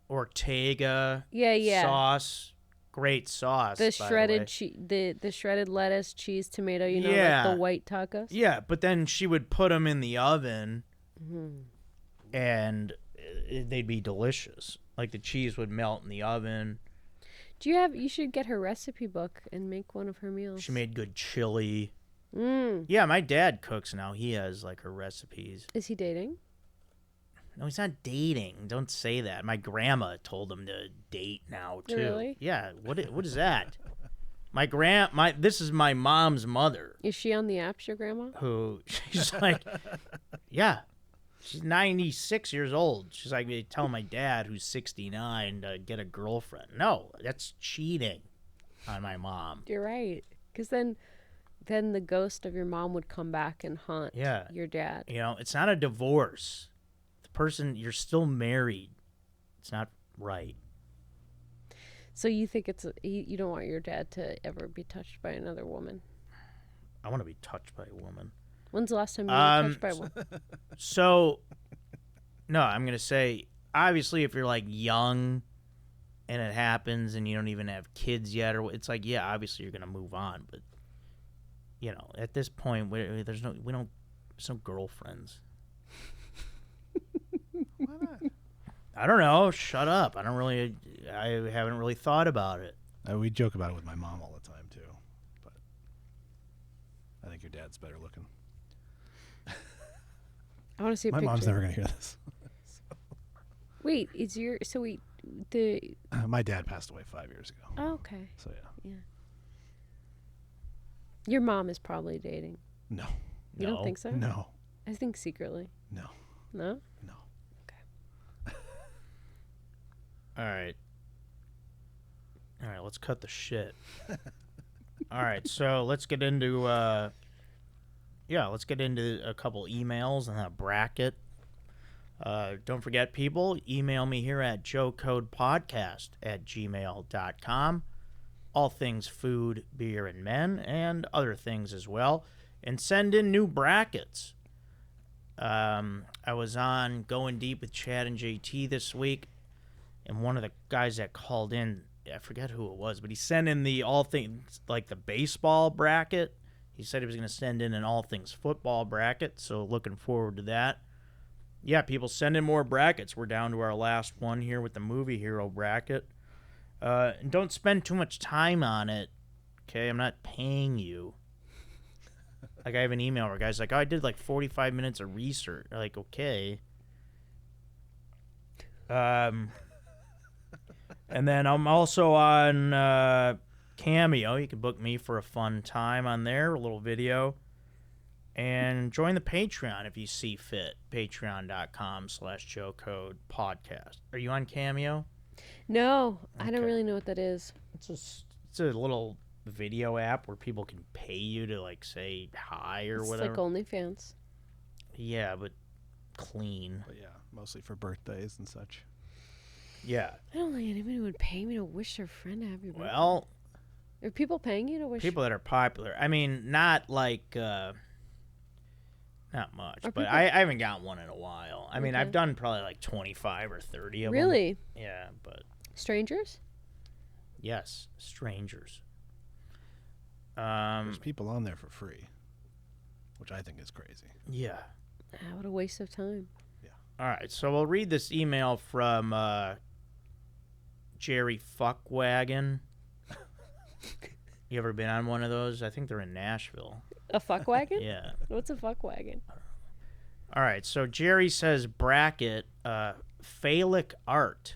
Ortega Yeah. sauce. Great sauce. The by shredded way. the shredded lettuce, cheese, tomato, you know, like Yeah. the white tacos. Yeah, but then she would put them in the oven, Mm-hmm. and they'd be delicious. Like the cheese would melt in the oven. You should get her recipe book and make one of her meals. She made good chili. Mm. Yeah, my dad cooks now. He has like her recipes. Is he dating? No, he's not dating. Don't say that. My grandma told him to date now too. Really? Yeah. What is that? This is my mom's mother. Is she on the apps, your grandma? Who she's like, yeah. She's 96 years old. She's like, tell my dad, who's 69, to get a girlfriend. No, that's cheating on my mom. You're right. Because then the ghost of your mom would come back and haunt Yeah. your dad. You know, it's not a divorce. The person, you're still married. It's not right. So you think you don't want your dad to ever be touched by another woman? I want to be touched by a woman. When's the last time you were touched by one? So, no, I'm going to say, obviously, if you're like young and it happens and you don't even have kids yet, or it's like, yeah, obviously you're going to move on. But, you know, at this point, there's no girlfriends. Why not? I don't know. Shut up. I haven't really thought about it. We joke about it with my mom all the time too, but I think your dad's better looking. I want to see a My picture. mom's never gonna hear this. Wait, the My dad passed away 5 years ago, oh, okay. so yeah. Your mom is probably dating. No, You No. don't think so? no, I think secretly. no, No? no. All right, let's cut the shit. All right, so let's get into a couple emails and a bracket. Don't forget, people, email me here at joecodepodcast@gmail.com. All things food, beer, and men, and other things as well. And send in new brackets. I was on Going Deep with Chad and JT this week, and one of the guys that called in, I forget who it was, but he sent in the all things, like the baseball bracket. He said he was going to send in an all things football bracket, so looking forward to that. Yeah, people, send in more brackets. We're down to our last one here with the movie hero bracket. And don't spend too much time on it, okay? I'm not paying you. Like, I have an email where a guy's like, oh, I did like 45 minutes of research. Like, okay. And then I'm also on Cameo. You can book me for a fun time on there, a little video. And join the Patreon if you see fit. Patreon.com/JoeCodePodcast. Are you on Cameo? No, I don't Okay. really know what that is. It's a little video app where people can pay you to, like, say hi or It's whatever. like OnlyFans. Yeah, but clean. But yeah, mostly for birthdays and such. Yeah. I don't think anybody would pay me to wish their friend a happy birthday. Well, Are people paying you to wish? people that are popular. I mean, not like Not much, Are but people- I haven't gotten one in a while. I mean, Okay. I've done probably like 25 or 30 of them. Really? Yeah, but Strangers? yes, strangers. There's people on there for free, which I think is crazy. Yeah. Ah, what a waste of time. All right, so we'll read this email from Jerry Fuckwagon. You ever been on one of those? I think they're in Nashville. A fuck wagon? Yeah. What's a fuck wagon? All right, so Jerry says bracket phallic art,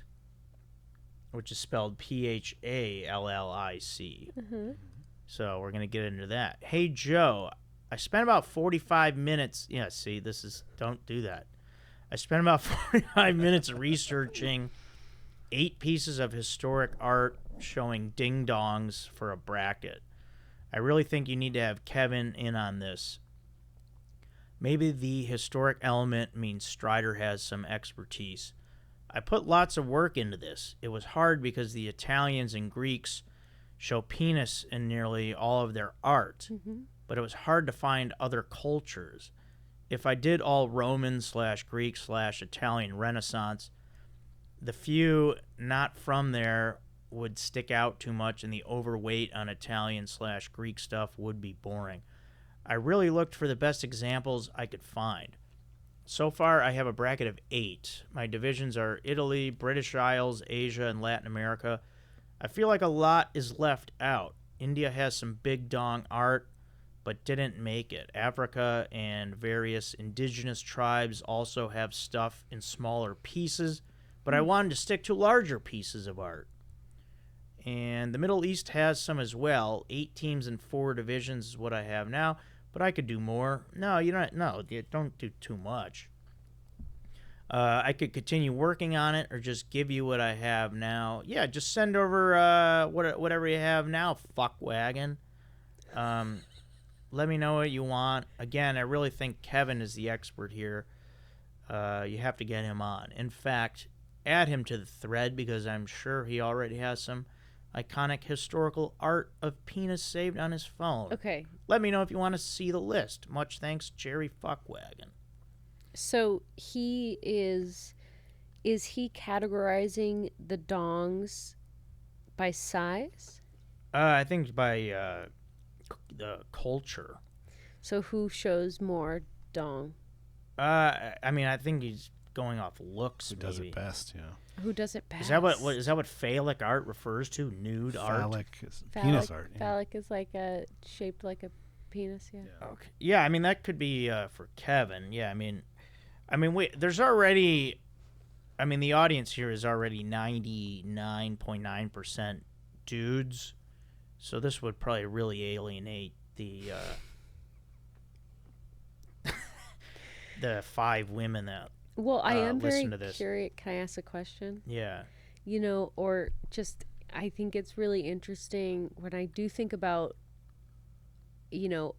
which is spelled Phallic. Mm-hmm. So we're going to get into that. Hey, Joe, I spent about 45 minutes. Yeah, see, don't do that. I spent about 45 minutes researching 8 pieces of historic art showing ding-dongs for a bracket. I really think you need to have Kevin in on this. Maybe the historic element means Strider has some expertise. I put lots of work into this. It was hard because the Italians and Greeks show penis in nearly all of their art, Mm-hmm. but it was hard to find other cultures. If I did all Roman/Greek/Italian Renaissance, the few not from there would stick out too much, and the overweight on Italian/Greek stuff would be boring. I really looked for the best examples I could find. So far, I have a bracket of 8. My divisions are Italy, British Isles, Asia, and Latin America. I feel like a lot is left out. India has some big dong art, but didn't make it. Africa and various indigenous tribes also have stuff in smaller pieces, but I wanted to stick to larger pieces of art. And the Middle East has some as well. 8 teams and 4 divisions is what I have now, but I could do more. No, don't do too much. I could continue working on it or just give you what I have now. Yeah, just send over whatever you have now, fuckwagon. Let me know what you want. Again, I really think Kevin is the expert here. You have to get him on. In fact, add him to the thread because I'm sure he already has some iconic historical art of penis saved on his phone. Okay. Let me know if you want to see the list. Much thanks, Jerry Fuckwagon. So he is he categorizing the dongs by size? I think by the culture. So who shows more dong? I mean, I think he's going off looks. Who does maybe. it best? Yeah. Who does it best? Is that what phallic art refers to? Nude art. Phallic is penis art. Yeah. Phallic is like shaped like a penis. Yeah. Okay. Yeah, I mean that could be for Kevin. Yeah, I mean, there's already, the audience here is already 99.9% dudes, so this would probably really alienate the the 5 women that. Well, I am very listen to this. curious. Can I ask a question? Yeah. Or just I think it's really interesting when I do think about,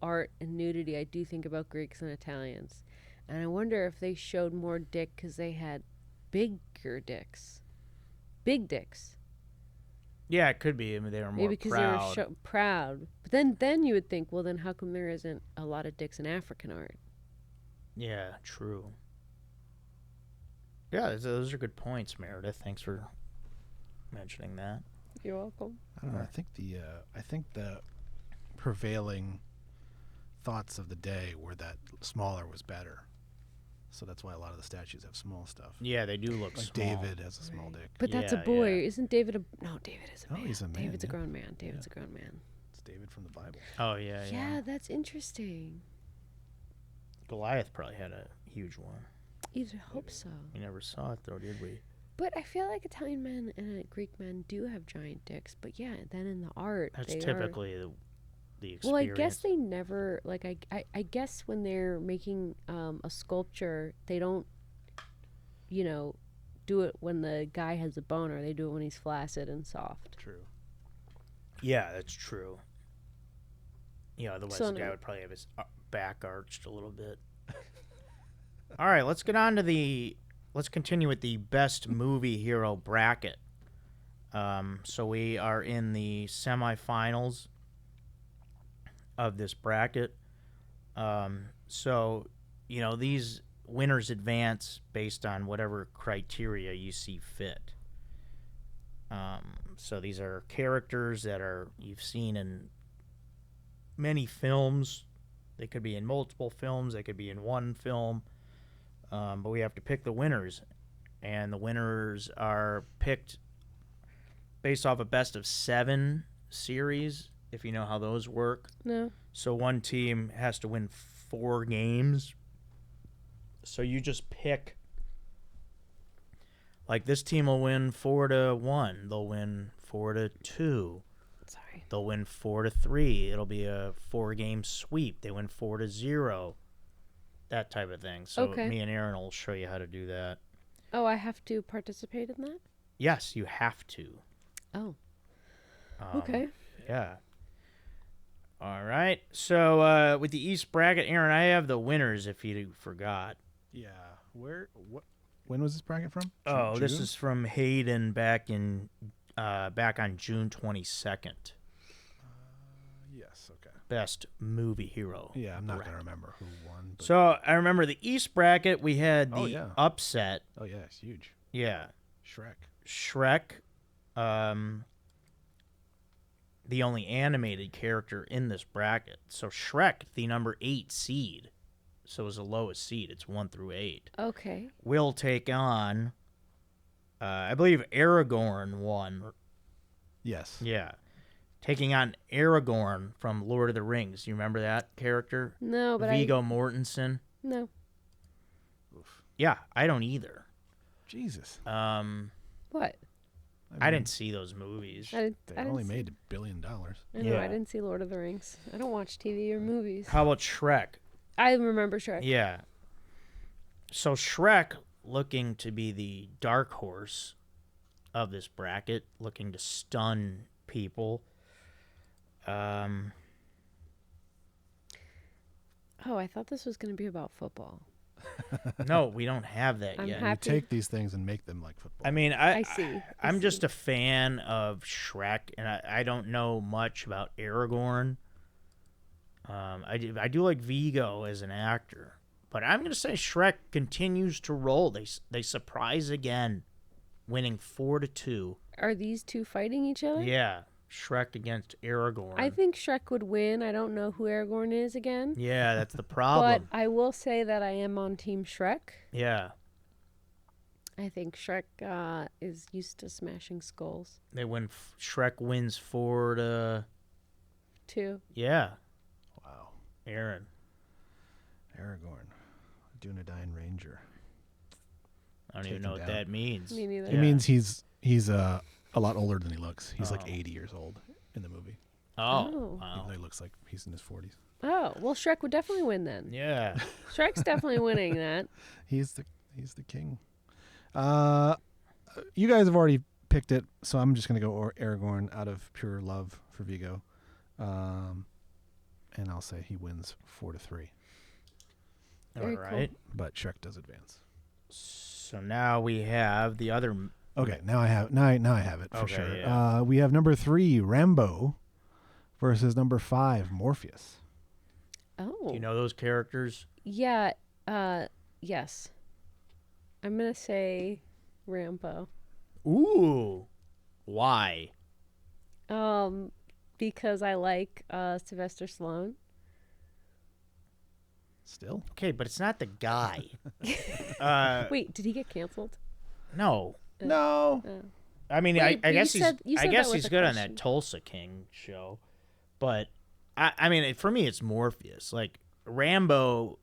art and nudity. I do think about Greeks and Italians, and I wonder if they showed more dick because they had bigger dicks, big dicks. Yeah, it could be. I mean, they were more Maybe because proud. they were proud. But then you would think, well, then how come there isn't a lot of dicks in African art? Yeah, true. Yeah, those are good points, Meredith. Thanks for mentioning that. You're welcome. I don't know. I think the prevailing thoughts of the day were that smaller was better. So that's why a lot of the statues have small stuff. Yeah, they do look Like small. David has a small dick. But that's a Yeah, boy. yeah. Isn't David a... No, David is a Oh, man. he's a man, David's a yeah. grown man. David's a grown man. It's David from the Bible. Oh, yeah. Yeah, that's interesting. Goliath probably had a huge one. You'd hope so. We never saw it, though, did we? But I feel like Italian men and Greek men do have giant dicks. But yeah, then in the art, That's they typically the experience. Well, I guess they never like. I guess when they're making a sculpture, they don't, do it when the guy has a boner. They do it when he's flaccid and soft. True. Yeah, that's true. Yeah, otherwise So the guy no- would probably have his back arched a little bit. All right, let's get on to let's continue with the best movie hero bracket. So we are in the semifinals of this bracket. So these winners advance based on whatever criteria you see fit. So these are characters that you've seen in many films. They could be in multiple films. They could be in one film. But we have to pick the winners. And the winners are picked based off a best of 7 series, if you know how those work. No. So one team has to win 4 games. So you just pick. Like this team will win 4-1. They'll win 4-2. Sorry. They'll win 4-3. It'll be a 4-game sweep. They win 4-0. That type of thing. So Okay. me and Aaron will show you how to do that. Oh, I have to participate in that? Yes, you have to. Oh. Okay. Yeah. All right. So with the East bracket, Aaron, I have the winners. If you forgot. Yeah. When was this bracket from? Oh, this June? is from Hayden back on June 22nd. Yes. Okay. Best movie hero. Yeah, I'm not bracket. gonna remember who won. But So I remember the East bracket. We had the Oh, yeah. upset. oh yeah, it's huge. Yeah, Shrek. Shrek. The only animated character in this bracket. So Shrek, the number 8 seed. So it's the lowest seed. It's 1-8. Okay. Will take on. I believe Aragorn won. Yes. Yeah. Taking on Aragorn from Lord of the Rings. You remember that character? No, but Viggo Mortensen. No. Oof. Yeah, I don't either. Jesus. What? I mean, didn't see those movies. I They didn't only see- made $1 billion. I know. Yeah. I didn't see Lord of the Rings. I don't watch TV or movies. How about Shrek? I remember Shrek. Yeah. So Shrek, looking to be the dark horse of this bracket, looking to stun people. Oh, I thought this was going to be about football. No, we don't have that I'm yet. happy. You take these things and make them like football. I mean, I see. I I'm just see. a fan of Shrek, and I don't know much about Aragorn. I do like Viggo as an actor, but I'm going to say Shrek continues to roll. They surprise again, winning 4-2. Are these two fighting each other? Yeah, Shrek against Aragorn. I think Shrek would win. I don't know who Aragorn is again. Yeah, that's the problem. But I will say that I am on Team Shrek. Yeah, I think Shrek is used to smashing skulls, they win. Shrek wins 4 too. Yeah, wow. Aaron. Aragorn, Dunedain Ranger. I don't Take even know him what down. that means. Me neither. It means he's a lot older than he looks. He's like Oh. 80 years old in the movie, Oh, Oh. even wow. though he looks like he's in his 40s. Oh, well, Shrek would definitely win then. Yeah. Shrek's definitely winning that. He's the king. You guys have already picked it, so I'm just gonna go Aragorn out of pure love for Viggo, and I'll say he wins 4-3. All Very cool. right. But Shrek does advance. So now we have the other. Okay, now I have it for Okay, sure. yeah. We have number 3 Rambo versus number 5 Morpheus. Oh. Do you know those characters? Yeah. Yes. I'm gonna say Rambo. Ooh. Why? Because I like Sylvester Stallone. Still, Okay, but it's not the guy. Wait, did he get canceled? No. no. I mean, Wait, I you guess said I that guess with he's a good on question. that Tulsa King show, but I mean, for me, it's Morpheus. Like Rambo.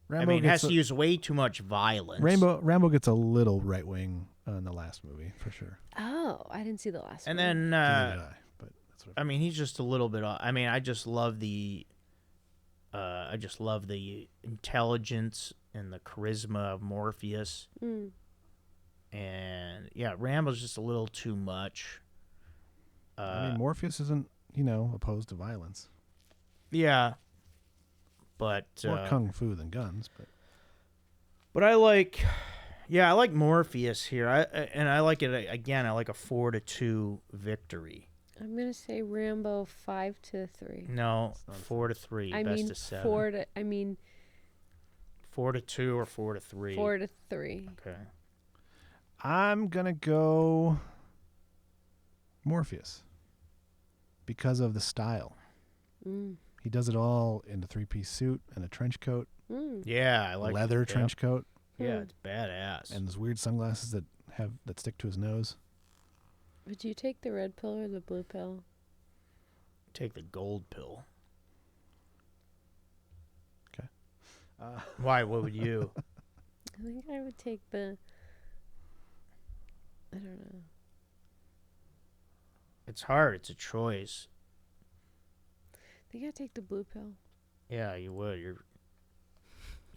I mean, has to use way too much violence. Rambo gets a little right wing in the last movie for sure. Oh, I didn't see the last And one. then, Neither did I, but that's what I mean, he's just a little bit. I mean, I just love the intelligence and the charisma of Morpheus. Mm. And yeah, Rambo's just a little too much. I mean, Morpheus isn't opposed to violence. Yeah, but More kung fu than guns, but I like Morpheus here. I like it again. I like a 4-2 victory. I'm gonna say Rambo 5-3. No, not 4-3. I best mean of 7. 4 to. I mean 4-2 or 4-3? 4-3. Okay. I'm gonna go Morpheus because of the style. Mm. He does it all in a 3-piece suit and a trench coat, Mm. Yeah, I like leather it. trench coat, Yeah, it's badass. and those weird sunglasses that stick to his nose. Would you take the red pill or the blue pill? Take the gold pill. Okay. Why? What would you? I think I would take the. I don't know. It's hard. It's a choice. I think I'd take the blue pill. Yeah, you would.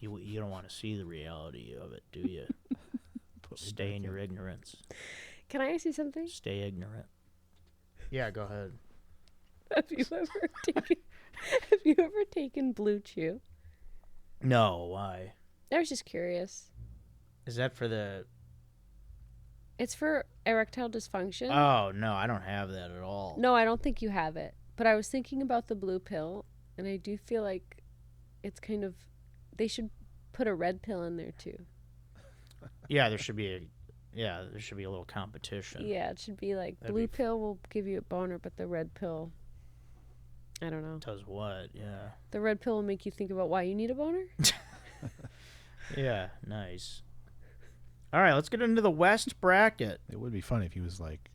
You don't want to see the reality of it, do you? Stay in your ignorance. Can I ask you something? Stay ignorant. Yeah, go ahead. Have you ever taken Blue Chew? No, why? I was just curious. Is that for the... It's for erectile dysfunction. Oh, no, I don't have that at all. No, I don't think you have it. But I was thinking about the blue pill, and I do feel like it's kind of... They should put a red pill in there, too. Yeah, there should be a little competition. Yeah, it should be like That'd blue be pill will give you a boner, but the red pill... I don't know. Does what? Yeah. The red pill will make you think about why you need a boner? Yeah, nice. All right, let's get into the West bracket. It would be funny if he was like,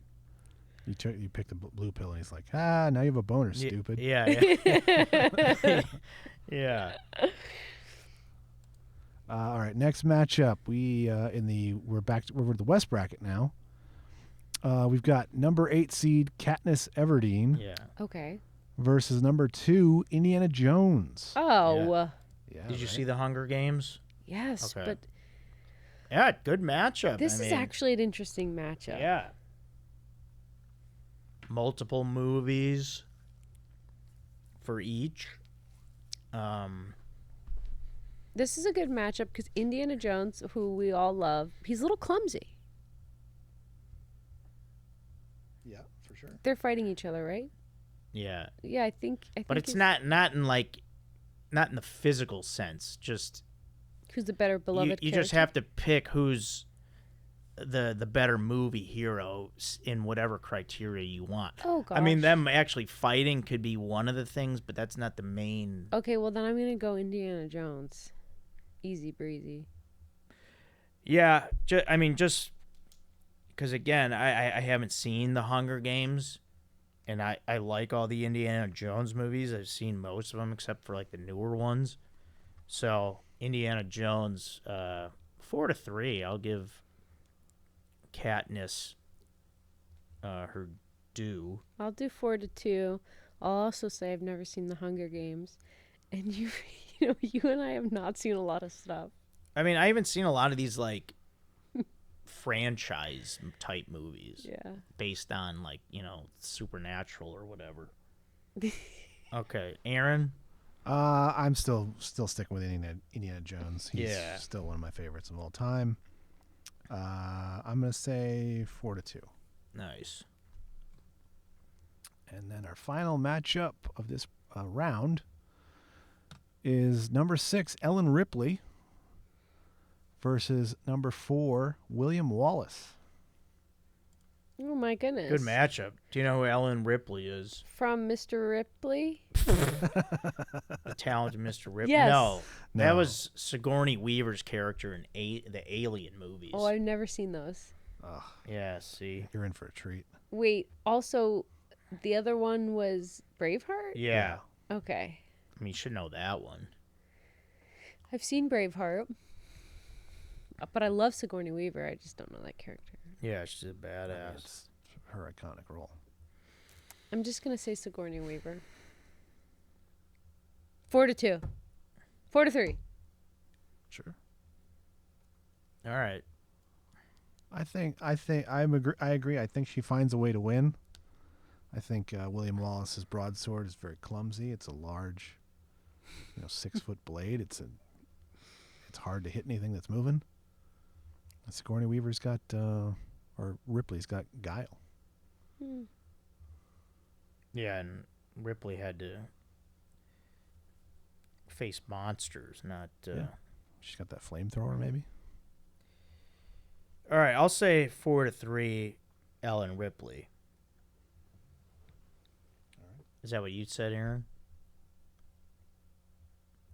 you picked the blue pill, and he's like, now you have a boner, stupid. Yeah. Yeah. All right, next matchup. We're with the West bracket now. We've got number 8 seed Katniss Everdeen Yeah. Okay. versus number 2 Indiana Jones. Oh. Yeah, Did you right? see the Hunger Games? Yes, Okay. but Yeah, good matchup. this I is mean, actually an interesting matchup. Yeah. Multiple movies for each. This is a good matchup because Indiana Jones, who we all love, he's a little clumsy. Yeah, for sure. They're fighting each other, right? Yeah. Yeah, I think. But it's not in the physical sense. Just Who's the better beloved? you just have to pick who's the better movie hero in whatever criteria you want. Oh gosh. I mean, them actually fighting could be one of the things, but that's not the main. Okay, well then I'm gonna go Indiana Jones. Easy breezy. Yeah, just because again, I haven't seen the Hunger Games, and I like all the Indiana Jones movies. I've seen most of them except for like the newer ones. So Indiana Jones, 4-3. I'll give Katniss her due. I'll do 4-2. I'll also say I've never seen the Hunger Games, and you and I have not seen a lot of stuff. I mean, I haven't seen a lot of these like franchise type movies. Yeah. Based on like supernatural or whatever. Okay, Aaron. I'm still sticking with Indiana Jones. He's Yeah. still one of my favorites of all time. I'm gonna say 4-2. Nice. And then our final matchup of this round is number 6 Ellen Ripley versus number 4 William Wallace. Oh my goodness. Good matchup. Do you know who Ellen Ripley is? From Mr. Ripley? The talented Mr. Ripley? Yes. No. That No. was Sigourney Weaver's character in the Alien movies. Oh, I've never seen those. Ugh, Yeah, see. you're in for a treat. Wait, also, the other one was Braveheart? Yeah. Okay. I mean, you should know that one. I've seen Braveheart, but I love Sigourney Weaver. I just don't know that character. Yeah, she's a badass. It's her iconic role. I'm just going to say Sigourney Weaver. 4-2. 4-3. Sure. All right. I agree. I think she finds a way to win. I think William Wallace's broadsword is very clumsy. It's a large, 6-foot blade. It's hard to hit anything that's moving. And Sigourney Weaver's got, or Ripley's got guile. Yeah, and Ripley had to face monsters, not... She's got that flamethrower, maybe. All right, I'll say 4-3, Ellen Ripley. Is that what you said, Aaron?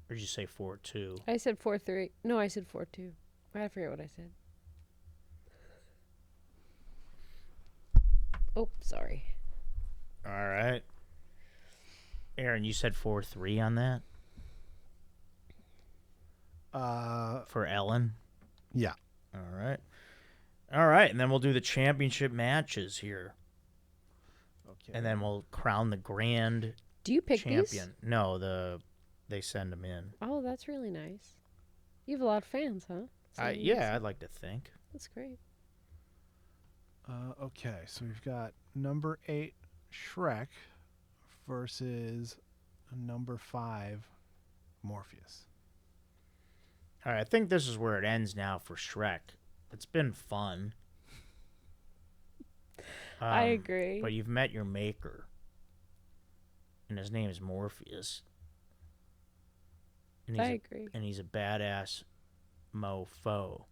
Or did you say 4-2? I said 4-3. No, I said 4-2. I forget what I said. Oh, sorry. All right. Aaron, you said 4-3 on that? For Ellen? Yeah. All right. All right, and then we'll do the championship matches here. Okay. And then we'll crown the grand Do you pick champion. these? No, they send them in. Oh, that's really nice. You have a lot of fans, huh? Yeah, I'd like to think. That's great. Okay, so we've got number 8, Shrek, versus number 5, Morpheus. All right, I think this is where it ends now for Shrek. It's been fun. I agree. But you've met your maker. And his name is Morpheus. And I agree. And he's a badass mofo.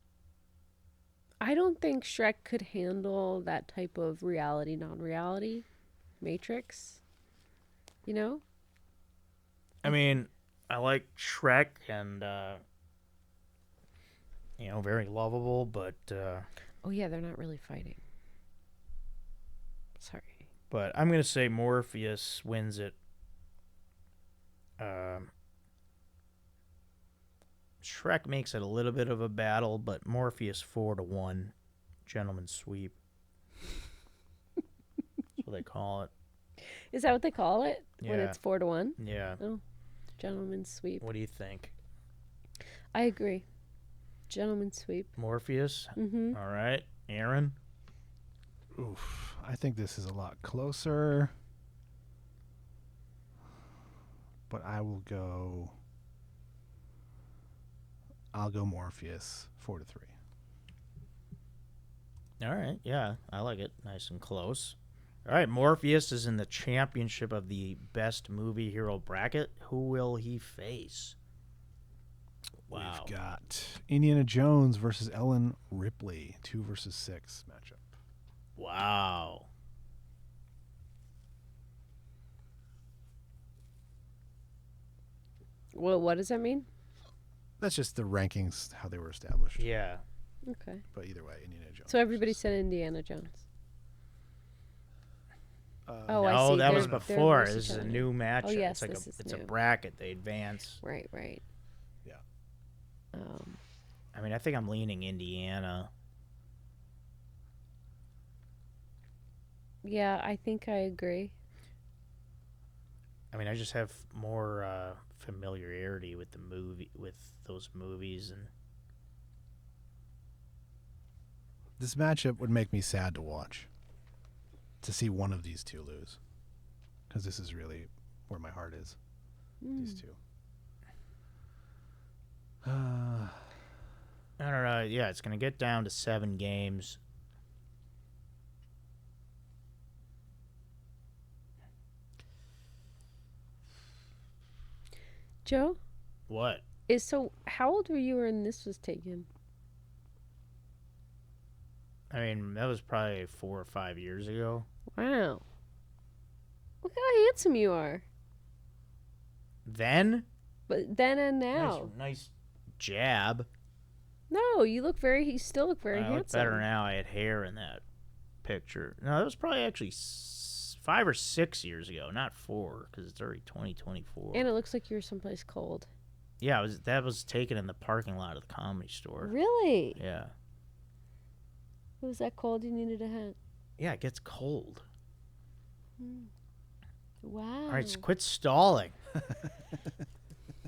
I don't think Shrek could handle that type of reality, non-reality matrix. You know? I mean, I like Shrek and, very lovable, but... Oh, yeah, they're not really fighting. Sorry. But I'm going to say Morpheus wins it. Shrek makes it a little bit of a battle, but Morpheus 4-1. Gentleman's sweep. That's what they call it. Is that what they call it? When Yeah. it's 4-1? Yeah. Oh, gentleman's sweep. What do you think? I agree. Gentleman's sweep. Morpheus? Mm-hmm. All right. Aaron? Oof. I think this is a lot closer. But I'll go Morpheus 4-3. All right. Yeah, I like it. Nice and close. All right. Morpheus is in the championship of the best movie hero bracket. Who will he face? Wow. We've got Indiana Jones versus Ellen Ripley, 2 versus 6 matchup. Wow. Well, what does that mean? That's just the rankings, how they were established. Yeah. Okay. But either way, Indiana Jones. So everybody said Indiana Jones. Oh, I No, see. that was They're before. versus This is a each other. new match. Oh, yes, it's like this is it's a new. bracket. They advance. Right. Yeah. I mean, I think I'm leaning Indiana. Yeah, I think I agree. I mean, I just have more familiarity with those movies, and This matchup would make me sad to watch. To see one of these two lose. Because this is really where my heart is. These two. I don't know. Yeah, it's gonna get down to 7 games. Joe? What? How old were you when this was taken? I mean, that was probably 4 or 5 years ago. Wow. Look how handsome you are. Then? But then and now. Nice jab. No, you still look very I handsome. look better now. I had hair in that picture. No, that was probably actually 5 or 6 years ago, not 4, because it's already 2024. And it looks like you're someplace cold. Yeah, that was taken in the parking lot of the Comedy Store. Really? Yeah. It was that cold you needed a hat? Yeah, it gets cold. Wow. All right, quit stalling.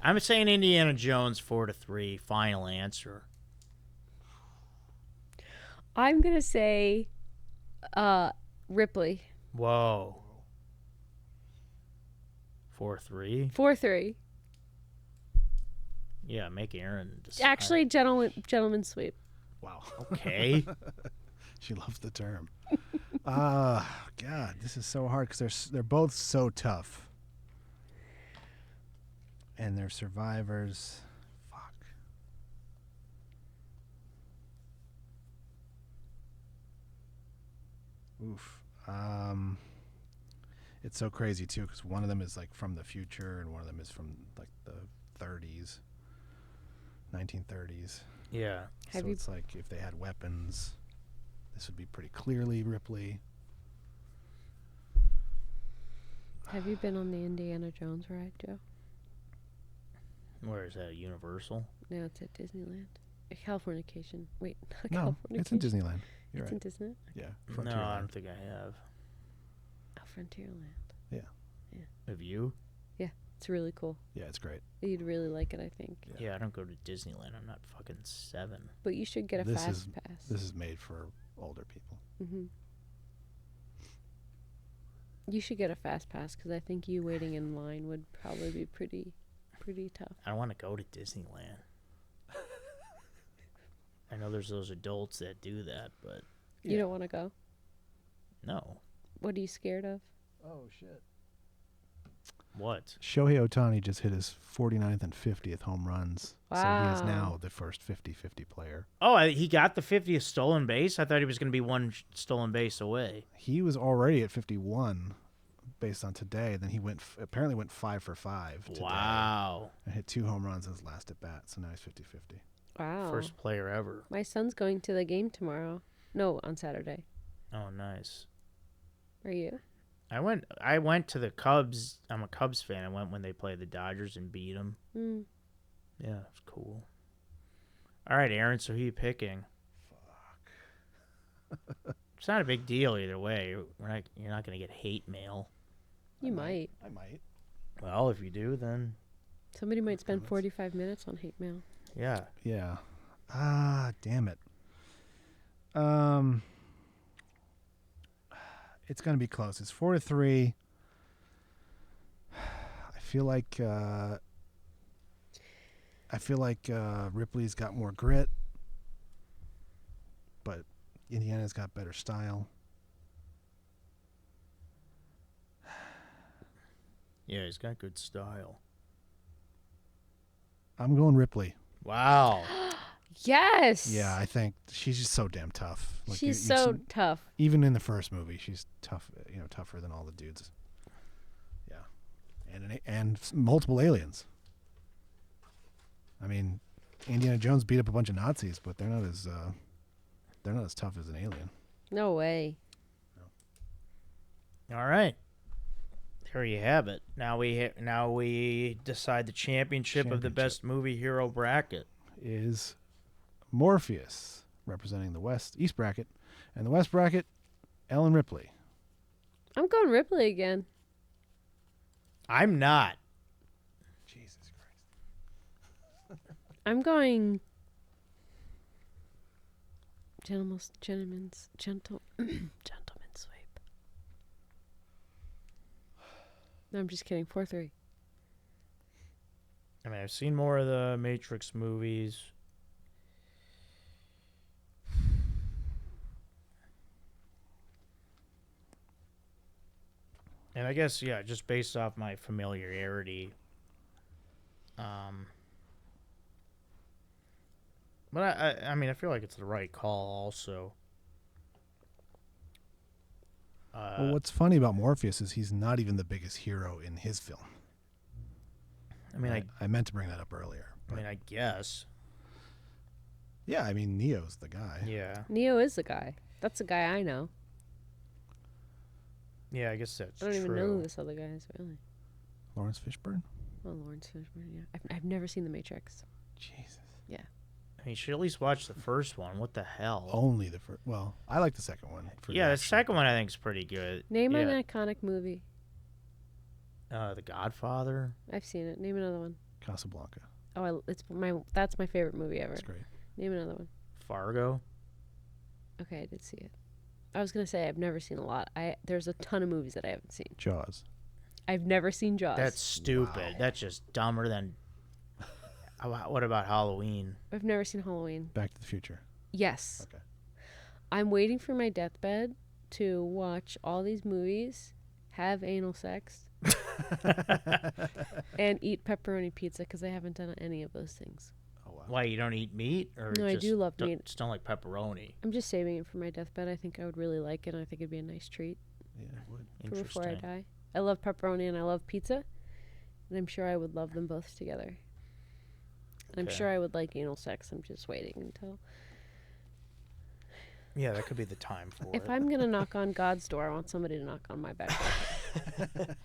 I'm saying Indiana Jones 4-3. Final answer. I'm going to say Ripley. Whoa. 4-3. 4-3. Yeah, make Aaron decide. Actually, gentleman sweep. Wow. Okay. She loves the term. God, this is so hard because they're both so tough. And they're survivors. Fuck. Oof. It's so crazy too because one of them is like from the future and one of them is from like the 30s, 1930s. Yeah. Have So you- it's like if they had weapons, this would be pretty clearly Ripley. Have you been on the Indiana Jones ride, Joe? Where is that? Universal? No, it's at Disneyland. Californication. Wait, not No, Californication. it's in Disneyland. You're It's right. in Disneyland? Yeah, No, I Frontierland. don't think I have. Oh, Frontierland. Have you? It's really cool. Yeah, it's great. You'd really like it, I think. Yeah. Yeah, I don't go to Disneyland. I'm not fucking 7. But you should get a This fast is- pass. This is made for older people. Mm-hmm. You should get a fast pass because I think you waiting in line would probably be pretty tough. I don't want to go to Disneyland. I know there's those adults that do that, but You don't want to go? no. What are you scared of? Oh, shit. What? Shohei Ohtani just hit his 49th and 50th home runs. So he is Wow. now the first 50-50 player. Oh, he got the 50th stolen base? I thought he was going to be one stolen base away. He was already at 51 based on today. Then he apparently went 5 for 5 today. Wow. And hit 2 home runs in his last at bat. So now he's 50-50. Wow. First player ever. My son's going to the game tomorrow. No, on Saturday. Oh, nice. Are you? I went to the Cubs. I'm a Cubs fan. I went when they played the Dodgers and beat them. Mm. Yeah, it's cool. All right, Aaron, so who you picking? It's not a big deal either way. You're not going to get hate mail. You might. I might. Well, if you do, then Somebody might spend Comments. 45 minutes on hate mail. yeah. Yeah. Damn it. It's going to be close. It's 4-3. I feel like Ripley's got more grit, but Indiana's got better style. Yeah, he's got good style. I'm going Ripley. Wow. Yes. Yeah, I think she's just so damn tough. Like She's you've so seen- tough. even in the first movie, she's tough. Tougher than all the dudes. Yeah, and multiple aliens. I mean, Indiana Jones beat up a bunch of Nazis, but they're not as tough as an alien. No way. All right. There you have it. Now we decide the championship of the Championship. best movie hero bracket. Is Morpheus representing the East bracket, and the West bracket, Ellen Ripley. I'm going Ripley again. I'm not. Jesus Christ. I'm going gentleman's sweep. No, I'm just kidding. 4-3. I mean, I've seen more of the Matrix movies. And I guess, yeah, just based off my familiarity. But I mean, I feel like it's the right call also. Well, what's funny about Morpheus is he's not even the biggest hero in his film. I mean, I meant to bring that up earlier. I mean, I guess. Yeah, I mean, Neo's the guy. Yeah. Neo is the guy. That's the guy I know. Yeah, I guess that's I don't true. even know who this other guy is, really. Lawrence Fishburne? Oh, Lawrence Fishburne, yeah. I've never seen The Matrix. Jesus. I mean, you should at least watch the first one. What the hell? Only the first. Well, I like the second one. For yeah, the action, second but one I think is pretty good. Name yeah. an iconic movie. The Godfather. I've seen it. Name another one. Casablanca. Oh, that's my favorite movie ever. That's great. Name another one. Fargo. Okay, I did see it. I was gonna say I've never seen a lot. There's a ton of movies that I haven't seen. Jaws. I've never seen Jaws. That's stupid. Wow. That's just dumber than. What about Halloween? I've never seen Halloween. Back to the Future. Yes. Okay. I'm waiting for my deathbed to watch all these movies, have anal sex, and eat pepperoni pizza because I haven't done any of those things. Oh wow. Why, you don't eat meat? Or No, I just do love don't- meat. Just don't like pepperoni? I'm just saving it for my deathbed. I think I would really like it. And I think it'd be a nice treat Yeah, it would. for before I Interesting. die. I love pepperoni and I love pizza. And I'm sure I would love them both together. And I'm Okay. sure I would like anal sex. I'm just waiting until. Yeah, that could be the time for If it. I'm going to knock on God's door, I want somebody to knock on my back door.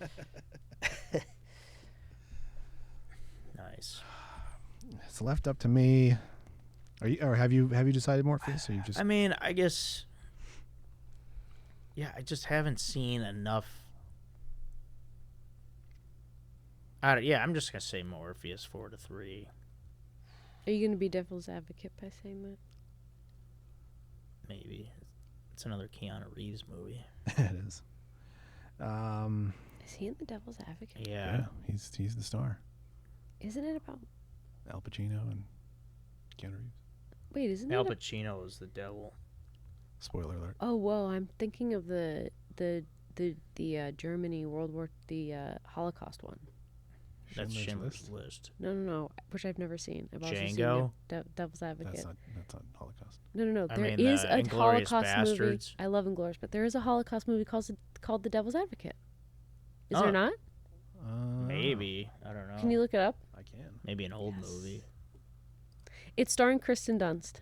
Nice. It's left up to me. Are you, or have you decided, Morpheus? Or you just I mean, I guess. Yeah, I just haven't seen enough. Yeah, I'm just gonna say Morpheus 4-3, Are you going to be devil's advocate by saying that? maybe. It's another Keanu Reeves movie. it is. Is he in the devil's advocate? Yeah. Yeah, he's the star. Isn't it about. Al Pacino and Keanu Reeves. Wait, isn't Al it? Pacino is the devil. Spoiler alert. Oh, whoa. I'm thinking of the Germany the Holocaust one. That's Schindler's Schindler's List? List. No, which I've never seen. I've also seen Django? Devil's Advocate. That's not Holocaust. No. I There mean, is a Inglourious Holocaust movie. Bastards. I love Inglourious, but there is a Holocaust movie called The Devil's Advocate. Is Oh. there not? Maybe. I don't know. Can you look it up? I can. Maybe an old Yes. movie. It's starring Kristen Dunst.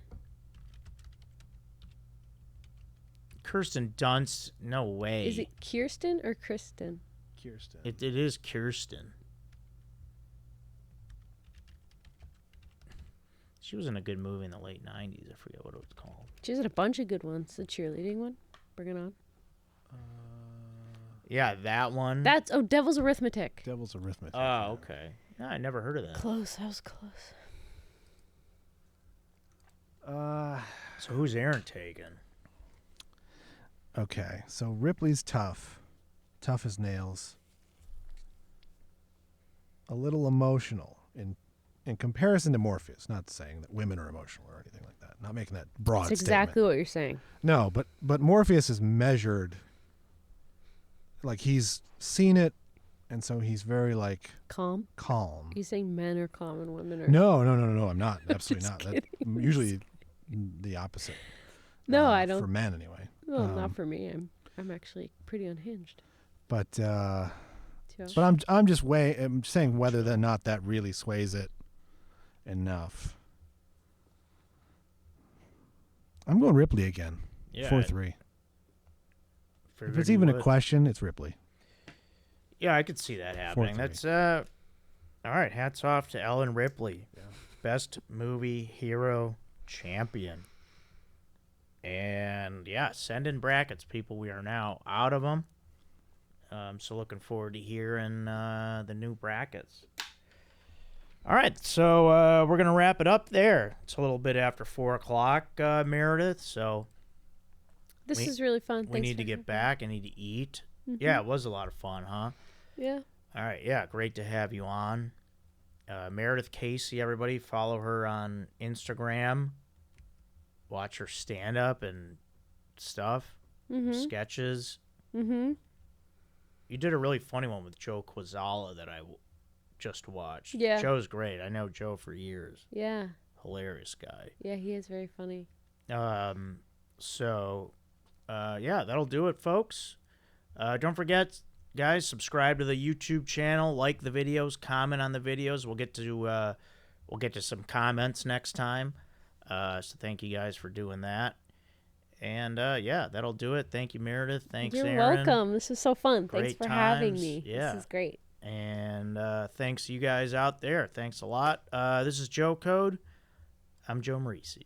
Kirsten Dunst? No way. Is it Kirsten or Kristen? Kirsten. It is Kirsten. She was in a good movie in the late 90s. I forget what it was called. She's in a bunch of good ones. The cheerleading one. Bring it on. Yeah, that one. That's Devil's Arithmetic. Devil's Arithmetic. Oh, okay. No, I never heard of that. Close. I was close. So who's Aaron taking? Okay, so Ripley's tough as nails. A little emotional in comparison to Morpheus. Not saying that women are emotional or anything like that. Not making that broad That's statement. exactly what you're saying. No, but Morpheus is measured. Like he's seen it, and so he's very like Calm. calm. Are you saying men are calm and women are? No. I'm not. Absolutely Just not. That's usually the opposite. No, I don't. For men, anyway. Well, not for me. I'm actually pretty unhinged. But So. I'm just I'm saying whether or not that really sways it enough. I'm going Ripley again. Yeah. 4-3. If Figured it's you even a would. question, it's Ripley. Yeah, I could see that happening. 4-3. That's all right. Hats off to Ellen Ripley, best movie hero champion. And yeah, send in brackets, people. We are now out of them. So looking forward to hearing the new brackets. All right, so we're gonna wrap it up there. It's a little bit after 4:00, Meredith. So This we- is really fun. we Thanks need for to get having me. back. I need to eat. Mhm. Yeah, it was a lot of fun, huh? Yeah. All right, yeah, great to have you on. Meredith Casey, everybody, follow her on Instagram. Watch her stand-up and stuff, sketches. Mm-hmm. You did a really funny one with Joe Quazala that I just watched. Yeah. Joe's great. I know Joe for years. Yeah. Hilarious guy. Yeah, he is very funny. So, yeah, that'll do it, folks. Don't forget, guys, subscribe to the YouTube channel, like the videos, comment on the videos. We'll get to some comments next time. So thank you guys for doing that. And yeah, that'll do it. Thank you, Meredith. Thanks, You're Aaron. welcome. This was so fun. Great Thanks for having times. me. Yeah. This is great. And thanks you guys out there. Thanks a lot. This is Joe Code. I'm Joe Marrese.